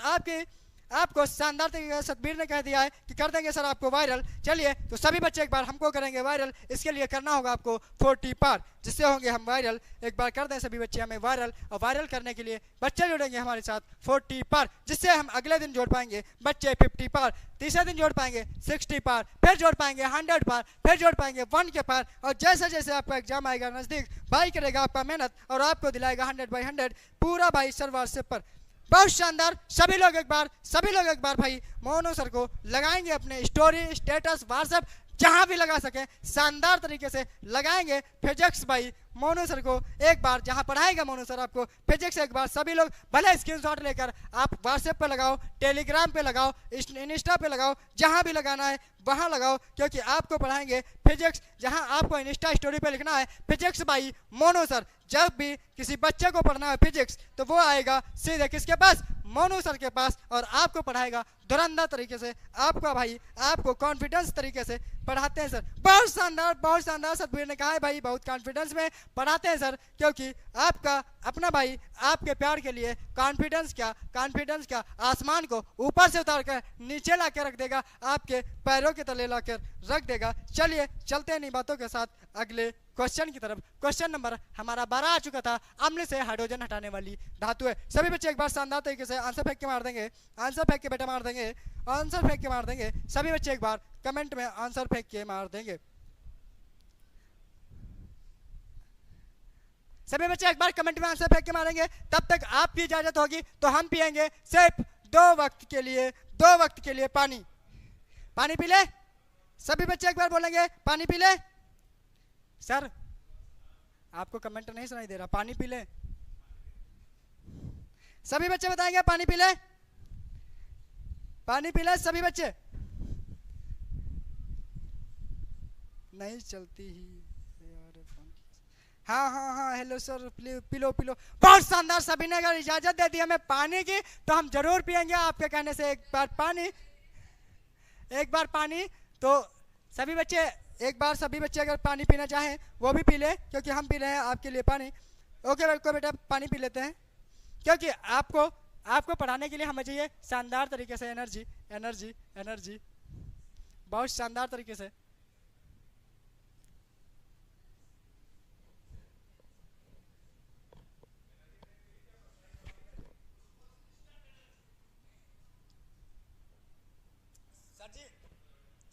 आपको शानदार तरीके से सतबीर ने कह दिया है कि कर देंगे सर आपको वायरल। चलिए तो सभी बच्चे एक बार हमको करेंगे वायरल, इसके लिए करना होगा आपको 40 पार, जिससे होंगे हम वायरल। एक बार कर दें सभी बच्चे हमें वायरल, और वायरल करने के लिए बच्चे जुड़ेंगे हमारे साथ 40 पार, जिससे हम अगले दिन जोड़ पाएंगे बच्चे 50 पार, तीसरे दिन जोड़ पाएंगे 60 पार, फिर जोड़ पाएंगे 100 पार, फिर जोड़ पाएंगे 1 के पार। और जैसे जैसे आपका एग्जाम आएगा नजदीक, भाई करेगा आपका मेहनत और आपको दिलाएगा 100/100 पूरा भाई सर व्हाट्सएप पर। बहुत शानदार। सभी लोग एक बार भाई मोनू सर को लगाएंगे अपने स्टोरी, स्टेटस, व्हाट्सएप, जहां भी लगा सके शानदार तरीके से लगाएंगे। फिजिक्स भाई मोनू सर को एक बार जहां पढ़ाएगा मोनू सर आपको फिजिक्स, एक बार सभी लोग भले स्क्रीनशॉट लेकर आप व्हाट्सएप पे लगाओ, टेलीग्राम पे लगाओ, इंस्टा पे लगाओ, जहां भी लगाना है वहां लगाओ, क्योंकि आपको पढ़ाएंगे फिजिक्स। जहां आपको इंस्टा स्टोरी पे लिखना है फिजिक्स बाई मोनू सर, जब भी किसी बच्चे को पढ़ना है फिजिक्स तो वो आएगा सीधे किसके पास, मोनू सर के पास, और आपको पढ़ाएगा धुरंधर तरीके से, आपको कॉन्फिडेंस तरीके से पढ़ाते हैं सर। बहुत शानदार सतबीर ने कहा है भाई बहुत कॉन्फिडेंस में पढ़ाते हैं सर, क्योंकि आपका अपना भाई आपके प्यार के लिए कॉन्फिडेंस क्या आसमान को ऊपर से उतार कर नीचे ला के रख देगा, आपके पैरों के तले ला कर रख देगा। चलिए चलते हैं इन बातों के साथ अगले क्वेश्चन की तरफ। क्वेश्चन नंबर हमारा 12 आ चुका था, अम्ल से हाइड्रोजन हटाने वाली धातु है। सभी बच्चे एक बार शानदार तरीके से आंसर फेंक के मार देंगे, आंसर फेंक के बेटा मार देंगे, आंसर फेंक के मार देंगे। सभी बच्चे एक बार कमेंट में आंसर फेंक के मार देंगे। सभी बच्चे एक बार कमेंट में आंसर फेंक के मारेंगे। तब तक आपकी इजाजत होगी तो हम पिएंगे सिर्फ 2 वक्त के लिए पानी पी ले। सभी बच्चे एक बार बोलेंगे पानी पी ले। सर आपको कमेंट नहीं सुनाई दे रहा, पानी पी ले। सभी बच्चे बताएंगे पानी पी ले, पानी पी ले। सभी बच्चे नहीं चलती ही हाँ हेलो सर पी लो। बहुत शानदार। सभी ने अगर इजाजत दे दी हमें पानी की तो हम जरूर पिएंगे आपके कहने से। एक बार पानी तो सभी बच्चे एक बार सभी बच्चे अगर पानी पीना चाहें वो भी पी लें, क्योंकि हम पी रहे हैं आपके लिए पानी। ओके बिल्कुल बेटा, पानी पी लेते हैं, क्योंकि आपको पढ़ाने के लिए हमें चाहिए शानदार तरीके से एनर्जी एनर्जी एनर्जी, बहुत शानदार तरीके से।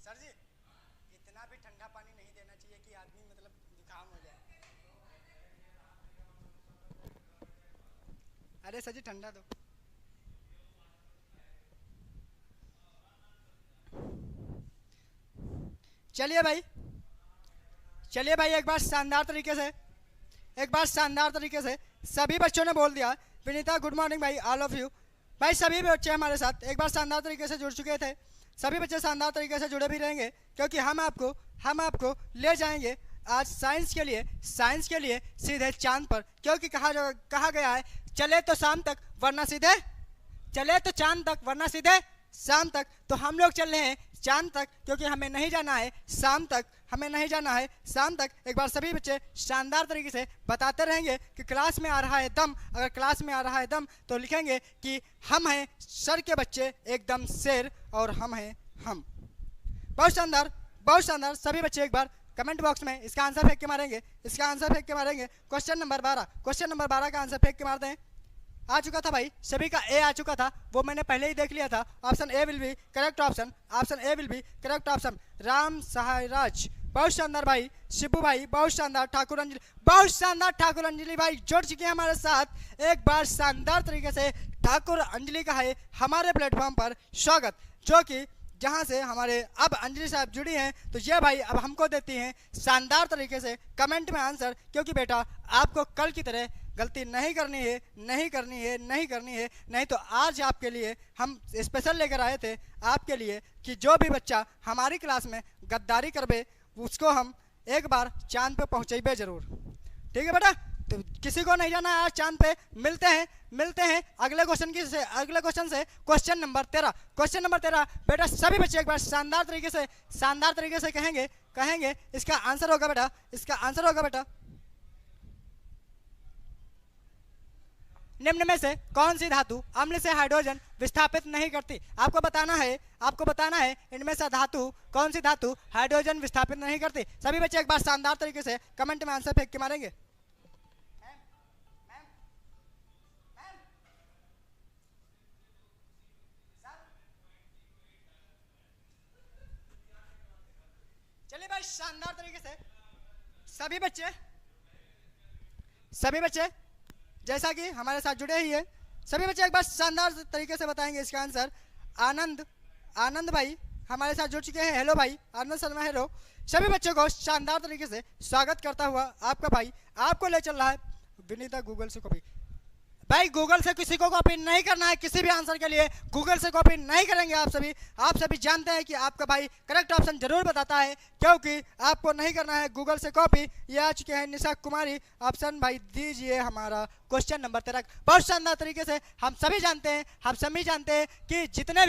सर जी इतना भी ठंडा पानी नहीं देना चाहिए कि आदमी मतलब जुकाम हो जाए। अरे सर जी ठंडा दो। चलिए भाई एक बार शानदार तरीके से सभी बच्चों ने बोल दिया। विनीता गुड मॉर्निंग भाई, ऑल ऑफ यू भाई। सभी बच्चे हमारे साथ एक बार शानदार तरीके से जुड़ चुके थे। सभी बच्चे शानदार तरीके से जुड़े भी रहेंगे, क्योंकि हम आपको ले जाएंगे आज साइंस के लिए सीधे चांद पर। क्योंकि कहा गया है चले तो शाम तक वरना सीधे, चले तो चांद तक वरना सीधे शाम तक। तो हम लोग चल रहे हैं चांद तक, क्योंकि हमें नहीं जाना है शाम तक, एक बार सभी बच्चे शानदार तरीके से बताते रहेंगे कि क्लास में आ रहा है दम। अगर क्लास में आ रहा है दम तो लिखेंगे कि हम हैं सर के बच्चे एकदम शेर, और हम हैं हम। बहुत शानदार। सभी बच्चे एक बार कमेंट बॉक्स में इसका आंसर फेंक के मारेंगे, क्वेश्चन नंबर 12 का आंसर फेंक के मार दें। आ चुका था भाई, सभी का ए आ चुका था, वो मैंने पहले ही देख लिया था। Option A will be correct option. Ram Sahay Raj, बहुत शानदार भाई। शिबू भाई बहुत शानदार। ठाकुर अंजलि भाई जुड़ चुके हैं हमारे साथ। एक बार शानदार तरीके से ठाकुर अंजलि का है हमारे प्लेटफॉर्म पर स्वागत, जो कि जहां से हमारे अब अंजलि साहब जुड़ी हैं, तो ये भाई अब हमको देती हैं शानदार तरीके से कमेंट में आंसर। क्योंकि बेटा आपको कल की तरह गलती नहीं करनी है, नहीं तो आज आपके लिए हम स्पेशल लेकर आए थे आपके लिए कि जो भी बच्चा हमारी क्लास में गद्दारी करबे उसको हम एक बार चांद पे पहुंचेबे जरूर। ठीक है बेटा, तो किसी को नहीं जाना आज चांद पे। मिलते हैं अगले क्वेश्चन से। क्वेश्चन नंबर 13 बेटा सभी बच्चे एक बार शानदार तरीके से कहेंगे इसका आंसर होगा बेटा निम्न में से कौन सी धातु अम्ल से हाइड्रोजन विस्थापित नहीं करती। आपको बताना है इनमें से धातु कौन सी धातु हाइड्रोजन विस्थापित नहीं करती। सभी बच्चे एक बार शानदार तरीके से कमेंट में आंसर फेंक के मारेंगे। चलिए भाई शानदार तरीके से सभी बच्चे जैसा कि हमारे साथ जुड़े ही है, सभी बच्चे एक बार शानदार तरीके से बताएंगे इसका आंसर। आनंद भाई हमारे साथ जुड़ चुके हैं। हेलो भाई आनंद शर्मा, हेलो। सभी बच्चों को शानदार तरीके से स्वागत करता हुआ आपका भाई आपको ले चल रहा है विनीता गूगल से कॉपी। भाई गूगल से किसी को कॉपी नहीं करना है, किसी भी आंसर के लिए गूगल से कॉपी नहीं करेंगे। आप सभी जानते हैं कि आपका भाई करेक्ट ऑप्शन जरूर बताता है, क्योंकि आपको नहीं करना है गूगल से कॉपी। ये आ चुके हैं निशा कुमारी। ऑप्शन भाई दीजिए हमारा क्वेश्चन नंबर 13। बहुत शानदार तरीके से हम सभी जानते हैं कि जितने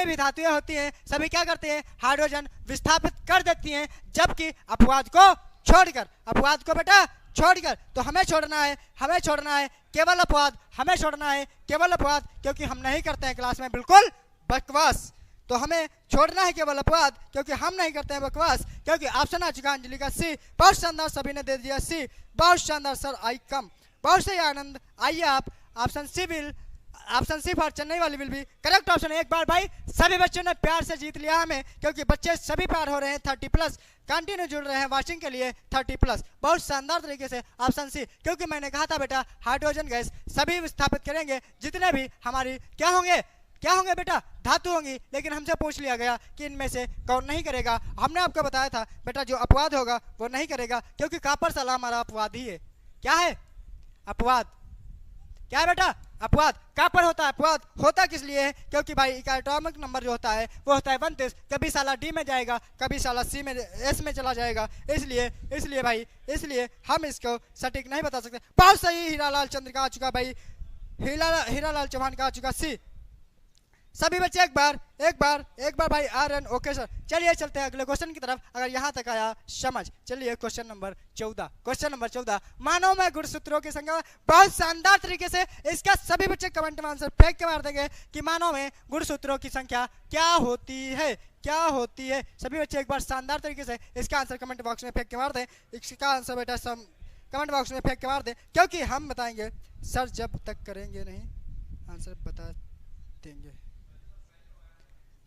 भी धातुएं होती हैं सभी क्या करते हैं, हाइड्रोजन विस्थापित कर देती हैं, जबकि अपवाद को छोड़कर तो हमें छोड़ना है केवल अपवाद, क्योंकि हम नहीं करते हैं क्लास में बिल्कुल बकवास। तो हमें छोड़ना है केवल अपवाद, क्योंकि हम नहीं करते हैं बकवास। क्योंकि ऑप्शन आ चुका अंजलि का सी। बहुत शानदार, सभी ने दे दिया सी। बहुत शानदार सर, आई कम। बहुत सही आनंद, आइए आप। ऑप्शन सी फॉर चेन्नई वाली विल भी करेक्ट ऑप्शन। एक बार भाई सभी बच्चों ने प्यार से जीत लिया हमें, क्योंकि बच्चे सभी पार हो रहे हैं 30+। कंटिन्यू जुड़ रहे हैं वाचिंग के लिए 30+। बहुत शानदार तरीके से ऑप्शन सी, क्योंकि मैंने कहा था बेटा हाइड्रोजन गैस सभी विस्थापित करेंगे, जितने भी हमारी क्या होंगे बेटा, धातु होंगी। लेकिन हमसे पूछ लिया गया कि इनमें से कौन नहीं करेगा। हमने आपको बताया था बेटा जो अपवाद होगा वो नहीं करेगा, क्योंकि कापर साला हमारा अपवाद ही है। क्या है अपवाद? क्या है बेटा? अपवाद। कापर होता है अपवाद, होता किस लिए है? क्योंकि भाई एटॉमिक नंबर जो होता है वो होता है 29। कभी साला डी में जाएगा, कभी साला सी में, एस में चला जाएगा। इसलिए हम इसको सटीक नहीं बता सकते। बहुत सही, हीरालाल चंद्र का आ चुका भाई, हीरालाल चौहान का आ चुका सी। सभी बच्चे एक बार भाई RN ओके सर। चलिए चलते हैं अगले क्वेश्चन की तरफ, अगर यहाँ तक आया समझ। चलिए क्वेश्चन नंबर 14, मानव में गुणसूत्रों की संख्या। बहुत शानदार तरीके से इसका सभी बच्चे कमेंट में आंसर फेंक के मार देंगे कि मानव में गुणसूत्रों की संख्या क्या होती है, क्या होती है। सभी बच्चे एक बार शानदार तरीके से इसका आंसर कमेंट बॉक्स में फेंक के मार दें। इसका आंसर बेटा कमेंट बॉक्स में फेंक के मार दें, क्योंकि हम बताएंगे सर जब तक करेंगे नहीं आंसर बता देंगे।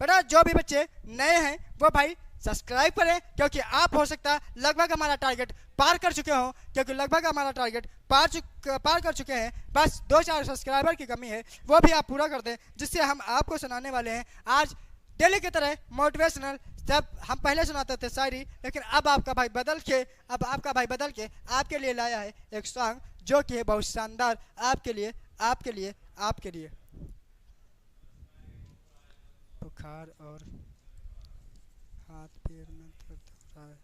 बेटा जो भी बच्चे नए हैं वो भाई सब्सक्राइब करें, क्योंकि आप हो सकता है लगभग हमारा टारगेट पार कर चुके हो, क्योंकि लगभग हमारा टारगेट पार कर चुके हैं। बस 2-4 सब्सक्राइबर की कमी है, वो भी आप पूरा कर दें, जिससे हम आपको सुनाने वाले हैं आज डेली की तरह मोटिवेशनल। जब हम पहले सुनाते थे शायरी, लेकिन अब आपका भाई बदल के आपके लिए लाया है एक सॉन्ग जो कि है बहुत शानदार आपके लिए। बुखार और हाथ पैर में दर्द हो रहा है।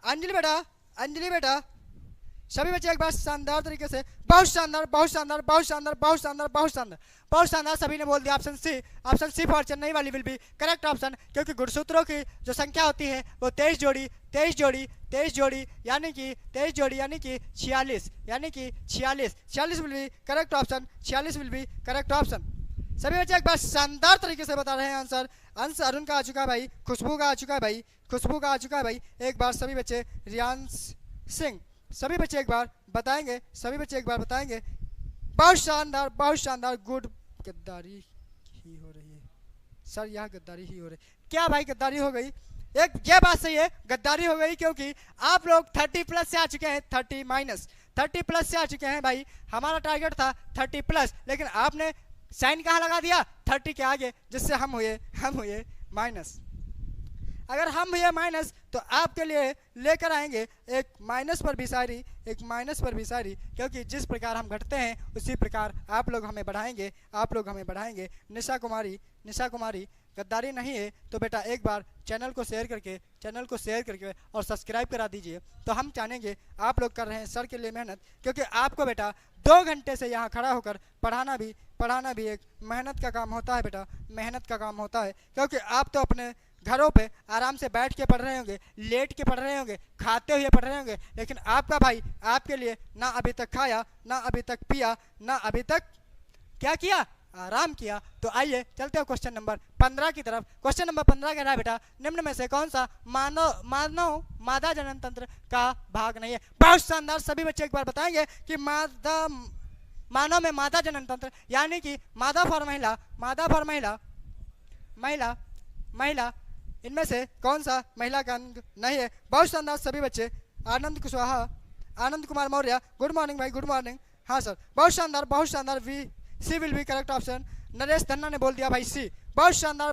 अंजलि बेटा सभी बच्चे एक बार शानदार तरीके से बहुत शानदार सभी ने बोल दिया ऑप्शन सी फॉर चेन्नई वाली विल बी करेक्ट ऑप्शन, क्योंकि गुणसूत्रों की जो संख्या होती है वो 23 जोड़ी यानी कि 46 will be correct option, 46 will be correct option. सभी बच्चे एक बार शानदार तरीके से बता रहे हैं आंसर। अरुण का आ चुका है भाई, खुशबू का आ चुका है भाई। एक बार सभी बच्चे रियांश सिंह, सभी बच्चे एक बार बताएंगे। बहुत शानदार गुड। गद्दारी ही हो रही है सर, यहाँ गद्दारी ही हो रही। क्या भाई गद्दारी हो गई? एक ये बात सही है, गद्दारी हो गई, क्योंकि आप लोग 30+ से आ चुके हैं, 30+ से आ चुके हैं भाई। हमारा टारगेट था 30+, लेकिन आपने साइन कहाँ लगा दिया? 30 के आगे, जिससे हम हुए माइनस। अगर हम हुए माइनस तो आपके लिए लेकर आएंगे एक माइनस पर भी शायरी, क्योंकि जिस प्रकार हम घटते हैं उसी प्रकार आप लोग हमें बढ़ाएंगे। निशा कुमारी गद्दारी नहीं है तो बेटा एक बार चैनल को शेयर करके और सब्सक्राइब करा दीजिए। तो हम जानेंगे आप लोग कर रहे हैं सर के लिए मेहनत, क्योंकि आपको बेटा 2 घंटे से यहाँ खड़ा होकर पढ़ाना भी एक मेहनत का काम होता है बेटा, क्योंकि आप तो अपने घरों पे आराम से बैठ के पढ़ रहे होंगे, लेट के पढ़ रहे होंगे, खाते हुए पढ़ रहे होंगे, लेकिन आपका भाई आपके लिए ना अभी तक खाया, ना अभी तक पिया, ना अभी तक क्या किया, आराम किया। तो आइए चलते हैं क्वेश्चन नंबर 15 की तरफ। क्वेश्चन नंबर 15 कह रहा है बेटा निम्न में से कौन सा मानव मादा जनन तंत्र का भाग नहीं है। बहुत शानदार, सभी बच्चे एक बार बताएंगे कि मानव में मादा जनन तंत्र यानी कि मादा फॉर महिला इनमें से कौन सा महिला का अंग नहीं है। बहुत शानदार सभी बच्चे। आनंद कुमार मौर्य, गुड मॉर्निंग भाई, गुड मॉर्निंग। हाँ सर, बहुत शानदार C will be correct option. Naresh Dhanna ने बोल दिया भाई सी। बहुत शानदार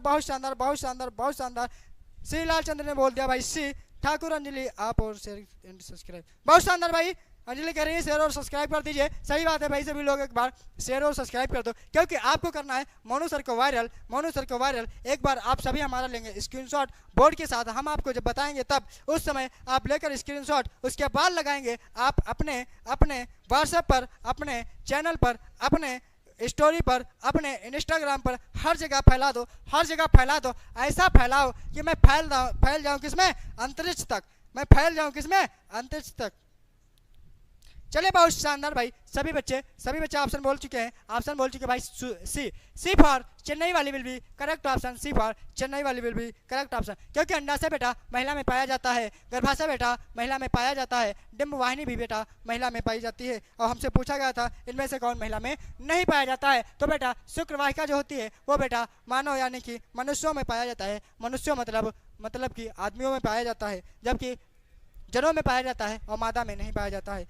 श्री लाल चंद्र ने बोल दिया भाई सी। ठाकुर अंजलि आप और शेयर एंड सब्सक्राइब। बहुत शानदार भाई, अंजलि कह रही है शेयर और सब्सक्राइब कर दीजिए। सही बात है भाई, सभी लोग एक बार शेयर और सब्सक्राइब कर दो, क्योंकि आपको करना है मोनू सर को वायरल। एक बार आप सभी हमारा लेंगे स्क्रीनशॉट बोर्ड के साथ, हम आपको जब बताएंगे तब उस समय आप लेकर स्क्रीनशॉट उसके बाद लगाएंगे। आप अपने व्हाट्सएप पर, अपने चैनल पर, अपने स्टोरी पर, अपने इंस्टाग्राम पर हर जगह फैला दो। ऐसा फैलाओ कि मैं फैल जाऊं किसमें? अंतरिक्ष तक। चलिए बहुत शानदार भाई, सभी बच्चे ऑप्शन बोल चुके भाई सी फॉर चेन्नई वाली विल बी करेक्ट ऑप्शन। क्योंकि अंडा से बेटा महिला में पाया जाता है, गर्भाशय बेटा महिला में पाया जाता है, डिंब वाहिनी भी बेटा महिला में पाई जाती है। और हमसे पूछा गया था इनमें से कौन महिला में नहीं पाया जाता है, तो बेटा शुक्रवाहिका जो होती है वो बेटा मानव यानी कि मनुष्यों में पाया जाता है। मनुष्यों मतलब कि आदमियों में पाया जाता है, जबकि जनों में पाया जाता है और मादा में नहीं पाया जाता है।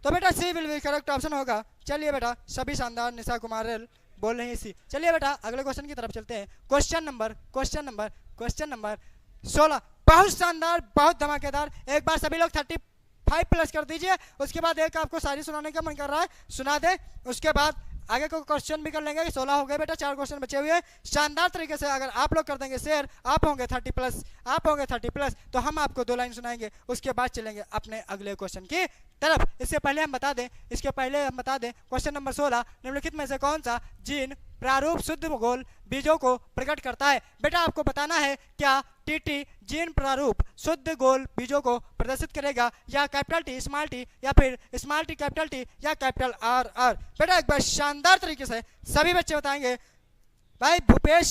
तो बेटा सी विल बी करेक्ट ऑप्शन होगा। चलिए बेटा सभी शानदार, निशा कुमार बोल रही है सी। चलिए बेटा अगले क्वेश्चन की तरफ चलते हैं। Question number 16। बहुत शानदार, बहुत धमाकेदार। एक बार सभी लोग 35+ कर दीजिए। उसके बाद एक आपको शायरी सुनाने का मन कर रहा है, सुना दे। उसके बाद आगे को क्वेश्चन भी कर लेंगे। 16 हो गए बेटा, 4 क्वेश्चन बचे हुए हैं। शानदार तरीके से अगर आप लोग कर देंगे शेयर, आप होंगे 30+, तो हम आपको 2 लाइन सुनाएंगे। उसके बाद चलेंगे अपने अगले क्वेश्चन की तरफ। इसके पहले हम बता दें क्वेश्चन नंबर 16, निम्नलिखित में से कौन सा जीन प्रारूप शुद्ध गोल बीजों को प्रकट करता है। बेटा आपको बताना है क्या टीटी जीन प्रारूप शुद्ध गोल बीजों को प्रदर्शित करेगा, या कैपिटल टी स्मॉल टी, या फिर स्मॉल टी कैपिटल टी, या कैपिटल आर आर। बेटा एक बार शानदार तरीके से सभी बच्चे बताएंगे। भाई भूपेश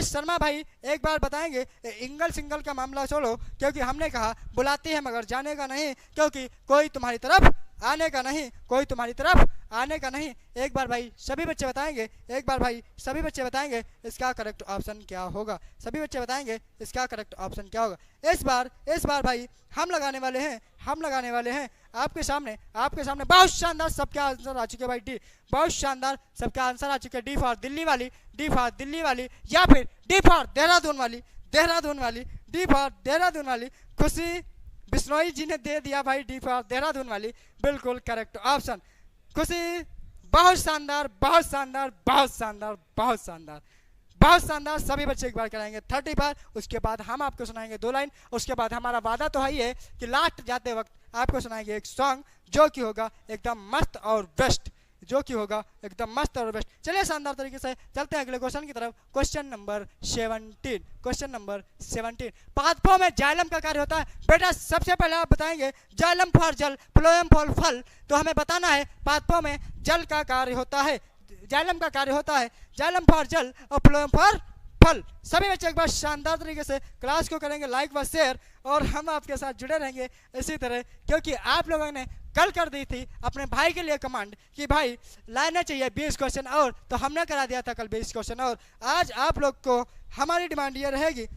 शर्मा भाई एक बार बताएंगे। इंगल सिंगल का मामला छोड़ो, क्योंकि हमने कहा बुलाते हैं मगर जाने का नहीं, क्योंकि कोई तुम्हारी तरफ आने का नहीं, कोई तुम्हारी तरफ आने का नहीं। एक बार भाई सभी बच्चे बताएंगे, एक बार भाई सभी बच्चे बताएंगे इसका करेक्ट ऑप्शन क्या होगा। सभी बच्चे बताएंगे इसका करेक्ट ऑप्शन क्या होगा। इस बार भाई हम लगाने वाले हैं आपके सामने बहुत शानदार सबके आंसर आ चुके भाई। डी बहुत शानदार सबके आंसर आ चुके। डी फॉर दिल्ली वाली, या फिर डी फॉर देहरादून वाली, डी फॉर देहरादून वाली। खुशी बिश्नोई जी ने दे दिया भाई डी फॉर देहरादून वाली, बिल्कुल करेक्ट ऑप्शन। खुशी बहुत शानदार सभी बच्चे एक बार कराएंगे 30 बार। उसके बाद हम आपको सुनाएंगे 2 लाइन। उसके बाद हमारा वादा तो है कि लास्ट जाते वक्त आपको सुनाएंगे एक सॉन्ग जो कि होगा एकदम मस्त और बेस्ट, चलिए शानदार तरीके से चलते हैं अगले क्वेश्चन की तरफ। क्वेश्चन नंबर 17 पादपों में जाइलम का कार्य होता है। बेटा सबसे पहले आप बताएंगे जाइलम फॉर जल, फ्लोएम फॉर फल। तो हमें बताना है पादपों में जल का कार्य होता है, जाइलम का कार्य होता है, जाइलम फॉर जल और फ्लोएम फॉर फल। सभी बच्चे एक बार शानदार तरीके से क्लास को करेंगे लाइक व शेयर, और हम आपके साथ जुड़े रहेंगे इसी तरह, क्योंकि आप लोगों ने कल कर दी थी अपने भाई के लिए कमांड कि भाई लाना चाहिए 20 क्वेश्चन और, तो हमने करा दिया था कल 20 क्वेश्चन और। आज आप लोग को हमारी डिमांड ये रहेगी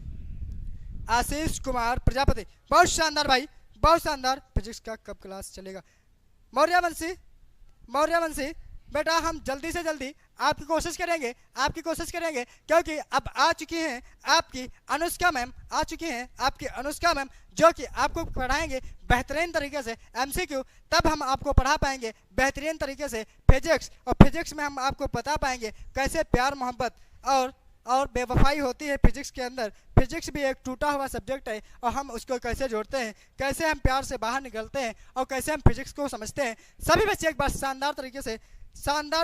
आशीष कुमार प्रजापति। बहुत शानदार भाई, बहुत शानदार। फिजिक्स का कब क्लास चलेगा? मौर्य वंशी बेटा हम जल्दी से जल्दी आपकी कोशिश करेंगे, क्योंकि अब आ चुकी हैं आपकी अनुष्का मैम, जो कि आपको पढ़ाएंगे बेहतरीन तरीके से एमसीक्यू। तब हम आपको पढ़ा पाएंगे बेहतरीन तरीके से फिजिक्स, और फिजिक्स में हम आपको बता पाएंगे कैसे प्यार मोहब्बत और बेवफाई होती है फिजिक्स के अंदर। फिजिक्स भी एक टूटा हुआ सब्जेक्ट है, और हम उसको कैसे जोड़ते हैं, कैसे हम प्यार से बाहर निकलते हैं, और कैसे हम फिजिक्स को समझते हैं। सभी बच्चे एक बार शानदार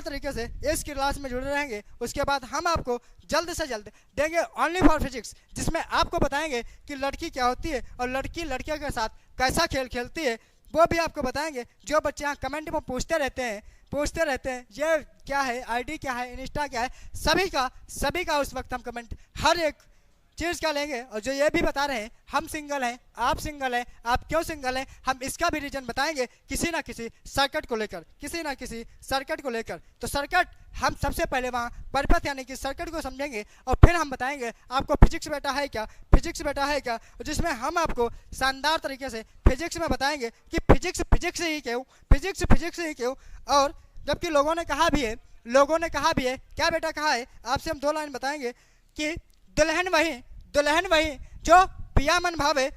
तरीके से इस क्लास में जुड़े रहेंगे। उसके बाद हम आपको जल्द से जल्द देंगे ओनली फॉर फिजिक्स, जिसमें आपको बताएंगे कि लड़की क्या होती है और लड़की लड़कियों के साथ कैसा खेल खेलती है, वो भी आपको बताएंगे। जो बच्चे यहाँ कमेंट में पूछते रहते हैं ये क्या है, आईडी क्या है, इंस्टा क्या है, सभी का उस वक्त हम कमेंट हर एक चीज़ का लेंगे। और जो ये भी बता रहे हैं हम सिंगल हैं, आप सिंगल हैं, आप क्यों सिंगल हैं, हम इसका भी रीजन बताएंगे किसी ना किसी सर्किट को लेकर। तो सर्किट हम सबसे पहले वहाँ परिपथ यानी कि सर्किट को समझेंगे, और फिर हम बताएंगे आपको फिजिक्स बेटा है क्या, जिसमें हम आपको शानदार तरीके से फिजिक्स में बताएंगे कि फिजिक्स ही क्यों। और जबकि लोगों ने कहा भी है क्या बेटा कहा है, आपसे हम 2 लाइन बताएंगे कि दुल्हन वही जो पिया मन भावे,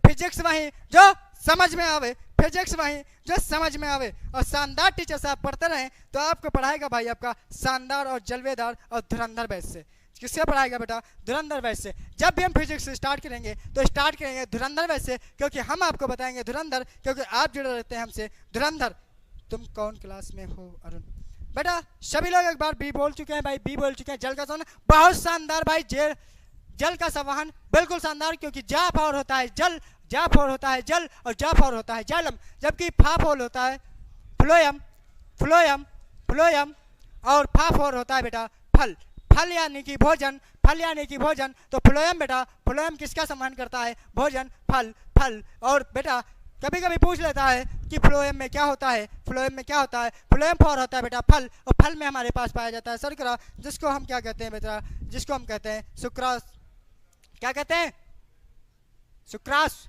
फिजिक्स वही जो समझ में आवे। और शानदार टीचर साहब पढ़ते रहें तो आपको पढ़ाएगा भाई आपका शानदार और जलवेदार और धुरंधर बैच से। किससे पढ़ाएगा बेटा? धुरंधर बैच से। जब भी हम फिजिक्स स्टार्ट करेंगे तो स्टार्ट करेंगे धुरंधर बैच से, क्योंकि हम आपको बताएंगे धुरंधर, क्योंकि आप जुड़े रहते हैं हमसे धुरंधर। तुम कौन क्लास में हो अरुण? बेटा सभी लोग एक बार बी बोल चुके हैं भाई, जल का संवहन बहुत शानदार भाई। जल का संवहन बिल्कुल शानदार, क्योंकि जा फॉर होता है जल और जा फॉर होता है जाइलम, जबकि फा फॉर होता है फ्लोएम और फा फॉर होता है बेटा फल यानी कि भोजन। तो फ्लोएम किसका संवहन करता है? भोजन, फल। और बेटा कभी कभी पूछ लेता है कि फ्लोएम में क्या होता है, फ्लोएम फॉर होता है बेटा फल, और फल में हमारे पास पाया जाता है शर्करा, जिसको हम क्या कहते हैं बेटा? जिसको हम कहते हैं सुक्रास। क्या कहते हैं? सुक्रास।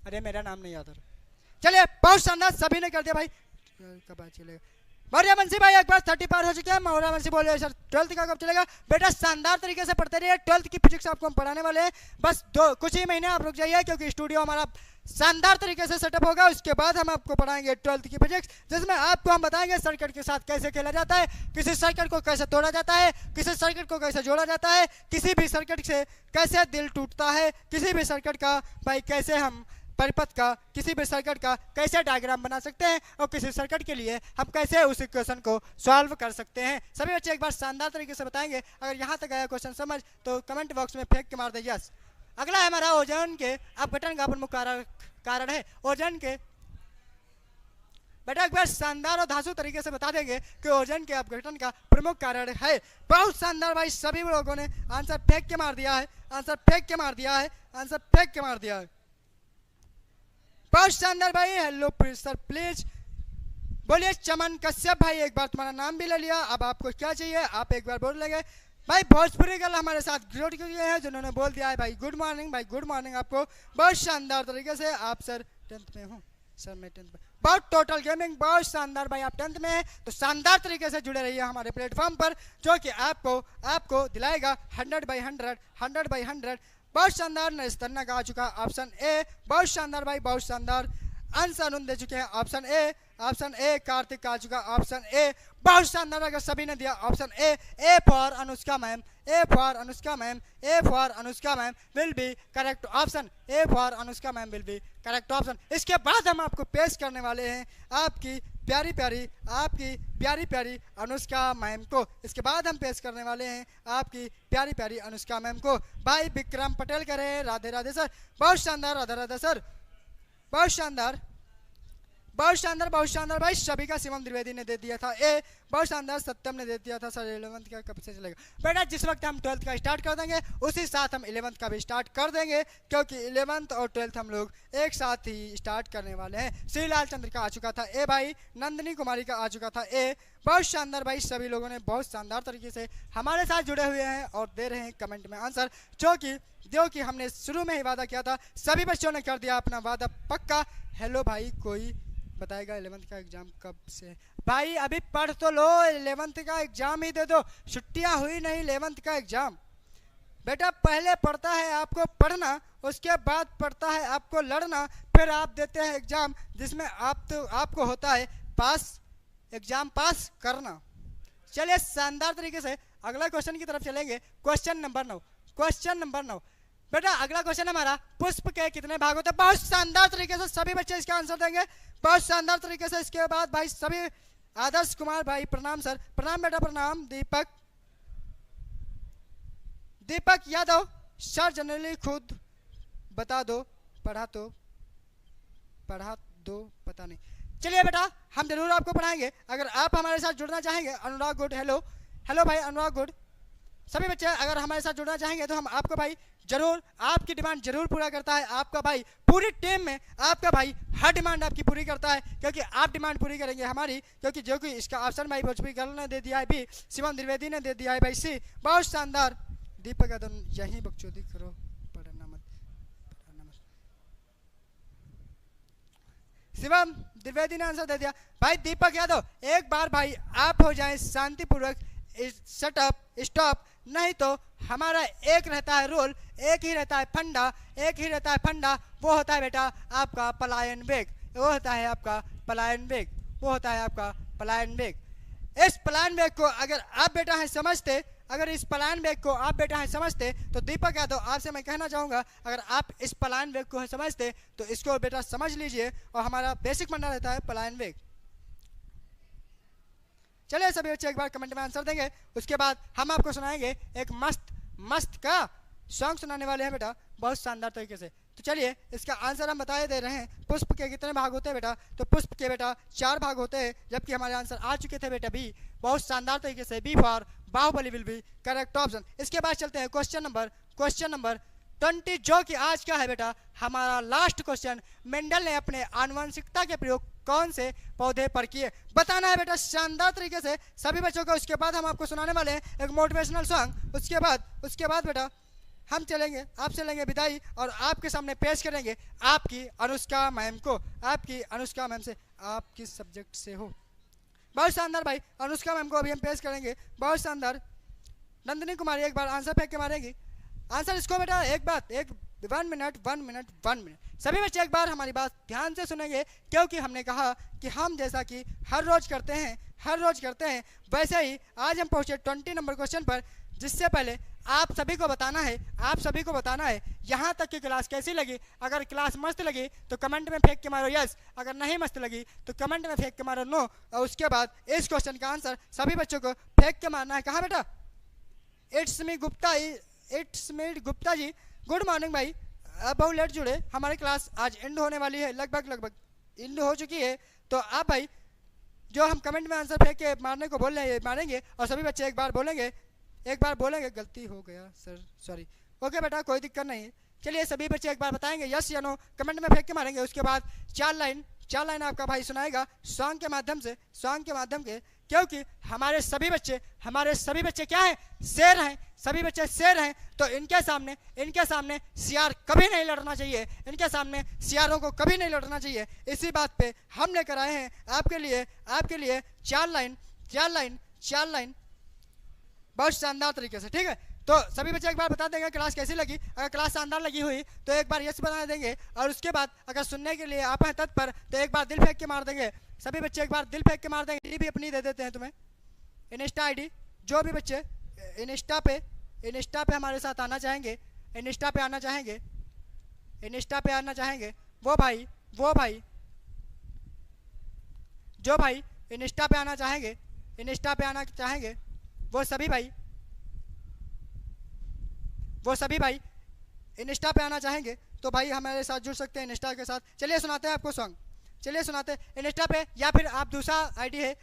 अरे मेरा नाम नहीं याद आ रहा। चलिए बहुत शानदार, सभी ने कर दिया भाई। कब चलेगा? मौर्य वंशी भाई एक बार 30 पार हो चुके हैं। मौर्य वंशी बोले सर 12th का कब चलेगा? बेटा शानदार तरीके से पढ़ते रहिए। 12th की फिजिक्स आपको हम पढ़ाने वाले हैं, बस कुछ ही महीने आप रुक जाइए, क्योंकि स्टूडियो हमारा शानदार तरीके से सेटअप होगा। उसके बाद हम आपको पढ़ाएंगे 12th की फिजिक्स, जिसमें आपको हम बताएंगे सर्किट के साथ कैसे खेला जाता है, किसी सर्किट को कैसे तोड़ा जाता है, किसी सर्किट को कैसे जोड़ा जाता है, किसी भी सर्किट से कैसे दिल टूटता है, किसी भी सर्किट का भाई कैसे हम परिपथ का, किसी भी सर्किट का कैसे डायग्राम बना सकते हैं और किसी सर्किट के लिए हम कैसे उस इक्वेशन को सॉल्व कर सकते हैं। सभी बच्चे एक बार शानदार तरीके से बताएंगे। अगर यहाँ तक आया क्वेश्चन समझ तो कमेंट बॉक्स में फेंक के मार दे यस। अगला है हमारा ओजोन के अपघटन का प्रमुख कारण है। ओजोन के बेटा एक बार शानदार और धांसू तरीके से बता देंगे कि ओजोन के अपघटन का प्रमुख कारण है। बहुत शानदार भाई, सभी लोगों ने आंसर फेंक के मार दिया है, आंसर फेंक के मार दिया है, आंसर फेंक के मार दिया है। बहुत शानदार भाई। हेलो सर प्लीज बोलिए चमन कश्यप भाई, एक बार तुम्हारा नाम भी ले लिया। अब आपको क्या चाहिए आप एक बार बोल लेंगे भाई। भोजपुरी गर्ल हमारे साथ जुड़ गए हैं जिन्होंने बोल दिया है भाई गुड मॉर्निंग। भाई गुड मॉर्निंग आपको। बहुत शानदार तरीके से आप सर 10th में हूँ सर, मैं 10th में। बहुत टोटल गेमिंग, बहुत शानदार भाई। आप 10th में हैं तो शानदार तरीके से जुड़े रहिए हमारे प्लेटफॉर्म पर, जो कि आपको दिलाएगा 100/100 100/100। बहुत शानदार। नरेश तन्ना का आ चुका ऑप्शन ए। बहुत शानदार भाई, बहुत शानदार। अंश अनुन दे चुके हैं option A. Option A. Kartik का आ चुका ऑप्शन ए। बहुत शानदार। अगर सभी ने दिया option A for Anushka ma'am, A for Anushka ma'am, A for Anushka ma'am will be correct option. A for Anushka ma'am will be correct option. इसके बाद हम आपको पेश करने वाले हैं आपकी प्यारी प्यारी अनुष्का मैम को। इसके बाद हम पेश करने वाले हैं आपकी प्यारी प्यारी अनुष्का मैम को। भाई विक्रम पटेल कह रहे हैं राधे राधे सर। बहुत शानदार, राधे राधे सर। बहुत शानदार, बहुत शानदार, बहुत शानदार भाई। सभी का शिवम द्विवेदी ने दे दिया था ए। बहुत शानदार। सत्यम ने दे दिया था सर 11th का कब से चलेगा बेटा। जिस वक्त हम 12th का स्टार्ट कर देंगे उसी साथ हम 11th का भी स्टार्ट कर देंगे, क्योंकि 11th और 12th हम लोग एक साथ ही स्टार्ट करने वाले हैं। श्रीलाल चंद्र का आ चुका था ए भाई। नंदिनी कुमारी का आ चुका था ए। बहुत शानदार भाई। सभी लोगों ने बहुत शानदार तरीके से हमारे साथ जुड़े हुए हैं और दे रहे हैं कमेंट में आंसर, जो कि हमने शुरू में ही वादा किया था। सभी बच्चों ने कर दिया अपना वादा पक्का। हेलो भाई, कोई बताएगा 11th का एग्जाम कब से? भाई अभी पढ़ तो लो, 11th का एग्जाम ही दे दो। छुट्टियां हुई नहीं 11th का एग्जाम। बेटा पहले पढ़ता है आपको पढ़ना, उसके बाद पढ़ता है आपको लड़ना, फिर आप देते हैं एग्जाम जिसमें आपको होता है पास, एग्जाम पास करना। चलिए शानदार तरीके से अगला क्वेश्चन की तरफ चलेंगे। Question number 9। क्वेश्चन नंबर 9 बेटा अगला क्वेश्चन हमारा पुष्प के कितने भाग होते हैं? बहुत शानदार तरीके से सभी बच्चे इसका आंसर देंगे, बहुत शानदार तरीके से। इसके बाद भाई सभी आदर्श कुमार भाई प्रणाम सर। प्रणाम बेटा प्रणाम। दीपक यादव सर जनरली खुद बता दो, पढ़ा दो पता नहीं। चलिए बेटा हम जरूर आपको पढ़ाएंगे अगर आप हमारे साथ जुड़ना चाहेंगे। अनुराग गुड, हेलो भाई अनुराग गुड। सभी बच्चे अगर हमारे साथ जुड़ना चाहेंगे तो हम आपको भाई जरूर, आपकी डिमांड जरूर पूरा करता है आपका भाई। पूरी टीम में आपका भाई हर डिमांड आपकी पूरी करता है, क्योंकि आप डिमांड पूरी करेंगे हमारी, क्योंकि जो कि इसका ऑप्शन भाई भोजपुरी गर्ल ने दे दिया है बी, शिवम द्विवेदी ने दे दिया है भाई सी। बहुत शानदार। दीपक यादव यही बकचोदी करो, पढ़ना मत। शिवम द्विवेदी ने आंसर दे दिया भाई। दीपक यादव एक बार भाई आप हो जाए शांतिपूर्वक शटअप स्टॉप, नहीं तो हमारा एक रहता है रोल, एक ही रहता है फंडा, वो होता है बेटा आपका पलायन वेग, वो होता है आपका पलायन वेग। इस पलायन वेग को अगर आप बेटा है समझते, इस पलायन वेग को आप बेटा है समझते तो दीपक यादव आपसे मैं कहना चाहूँगा, अगर आप इस पलायन वेग को समझते तो इसको बेटा समझ लीजिए, और हमारा बेसिक फंडा रहता है पलायन वेग। चलिए सभी बच्चे एक बार कमेंट में आंसर देंगे, उसके बाद हम आपको सुनाएंगे एक मस्त का सॉन्ग सुनाने वाले हैं बेटा बहुत शानदार तरीके से। तो चलिए इसका आंसर हम बताए दे रहे हैं। पुष्प के कितने भाग होते हैं बेटा? तो पुष्प के बेटा 4 भाग होते हैं, जबकि हमारे आंसर आ चुके थे बेटा बी। बहुत शानदार तरीके से B for Baahubali will be correct option. इसके बाद चलते हैं क्वेश्चन नंबर 20, जो कि आज का है बेटा हमारा लास्ट क्वेश्चन। मेंडल ने अपने आनुवंशिकता के प्रयोग कौन से पौधे पर किए? बताना है बेटा शानदार तरीके से सभी बच्चों को। उसके बाद हम आपको सुनाने वाले हैं एक मोटिवेशनल सॉन्ग। उसके बाद बेटा हम चलेंगे, आपसे लेंगे विदाई और आपके सामने पेश करेंगे आपकी अनुष्का मैम को। आपकी अनुष्का मैम से आप किस सब्जेक्ट से हो? बहुत शानदार भाई, अनुष्का मैम को अभी हम पेश करेंगे। बहुत शानदार। नंदिनी कुमारी एक बार आंसर फेंक के मारेंगी। आंसर इसको बेटा एक 1 मिनट 1 मिनट 1 मिनट। सभी बच्चे एक बार हमारी बात ध्यान से सुनेंगे, क्योंकि हमने कहा कि हम जैसा कि हर रोज करते हैं वैसे ही आज हम पहुंचे 20 नंबर क्वेश्चन पर, जिससे पहले आप सभी को बताना है यहाँ तक की क्लास कैसी लगी। अगर क्लास मस्त लगी तो कमेंट में फेंक के मारो यस, अगर नहीं मस्त लगी तो कमेंट में फेंक के मारो नो। और उसके बाद इस क्वेश्चन का आंसर सभी बच्चों को फेंक के मारना है। कहाँ बेटा? It's me Gupta ji, good morning भाई। अब बहुत लेट जुड़े, हमारी क्लास आज एंड होने वाली है, लगभग एंड हो चुकी है। तो आप भाई जो हम कमेंट में आंसर फेंक के मारने को बोल रहे हैं मारेंगे, और सभी बच्चे एक बार बोलेंगे गलती हो गया सर, सॉरी। ओके बेटा, कोई दिक्कत नहीं। चलिए सभी बच्चे एक बार बताएंगे यस या नो, कमेंट में फेंक के मारेंगे। उसके बाद चार लाइन आपका भाई सुनाएगा सॉन्ग के माध्यम से, क्योंकि हमारे सभी बच्चे क्या हैं? शेर हैं। सभी बच्चे शेर हैं, तो इनके सामने सियार कभी नहीं लड़ना चाहिए, इनके सामने सियारों को कभी नहीं लड़ना चाहिए। इसी बात पे हम लेकर आए हैं आपके लिए चार लाइन बहुत शानदार तरीके से, ठीक है? तो सभी बच्चे एक बार बता देंगे क्लास कैसी लगी। अगर क्लास शानदार लगी हुई तो एक बार यस बता देंगे, और उसके बाद अगर सुनने के लिए आप हैं तत्पर तो एक बार दिल फेंक के मार देंगे। सभी बच्चे एक बार दिल फेंक के मार देंगे। ये भी अपनी दे देते हैं तुम्हें, इंस्टा आईडी। जो भी बच्चे इंस्टा पे हमारे साथ आना चाहेंगे, इंस्टा पे आना चाहेंगे वो भाई जो भाई इंस्टा पे आना चाहेंगे वो सभी भाई इंस्टा पे आना चाहेंगे तो भाई हमारे साथ जुड़ सकते हैं इंस्टा के साथ। चलिए सुनाते हैं आपको सॉन्ग, इंस्टा पे, या फिर आप दूसरा आईडी है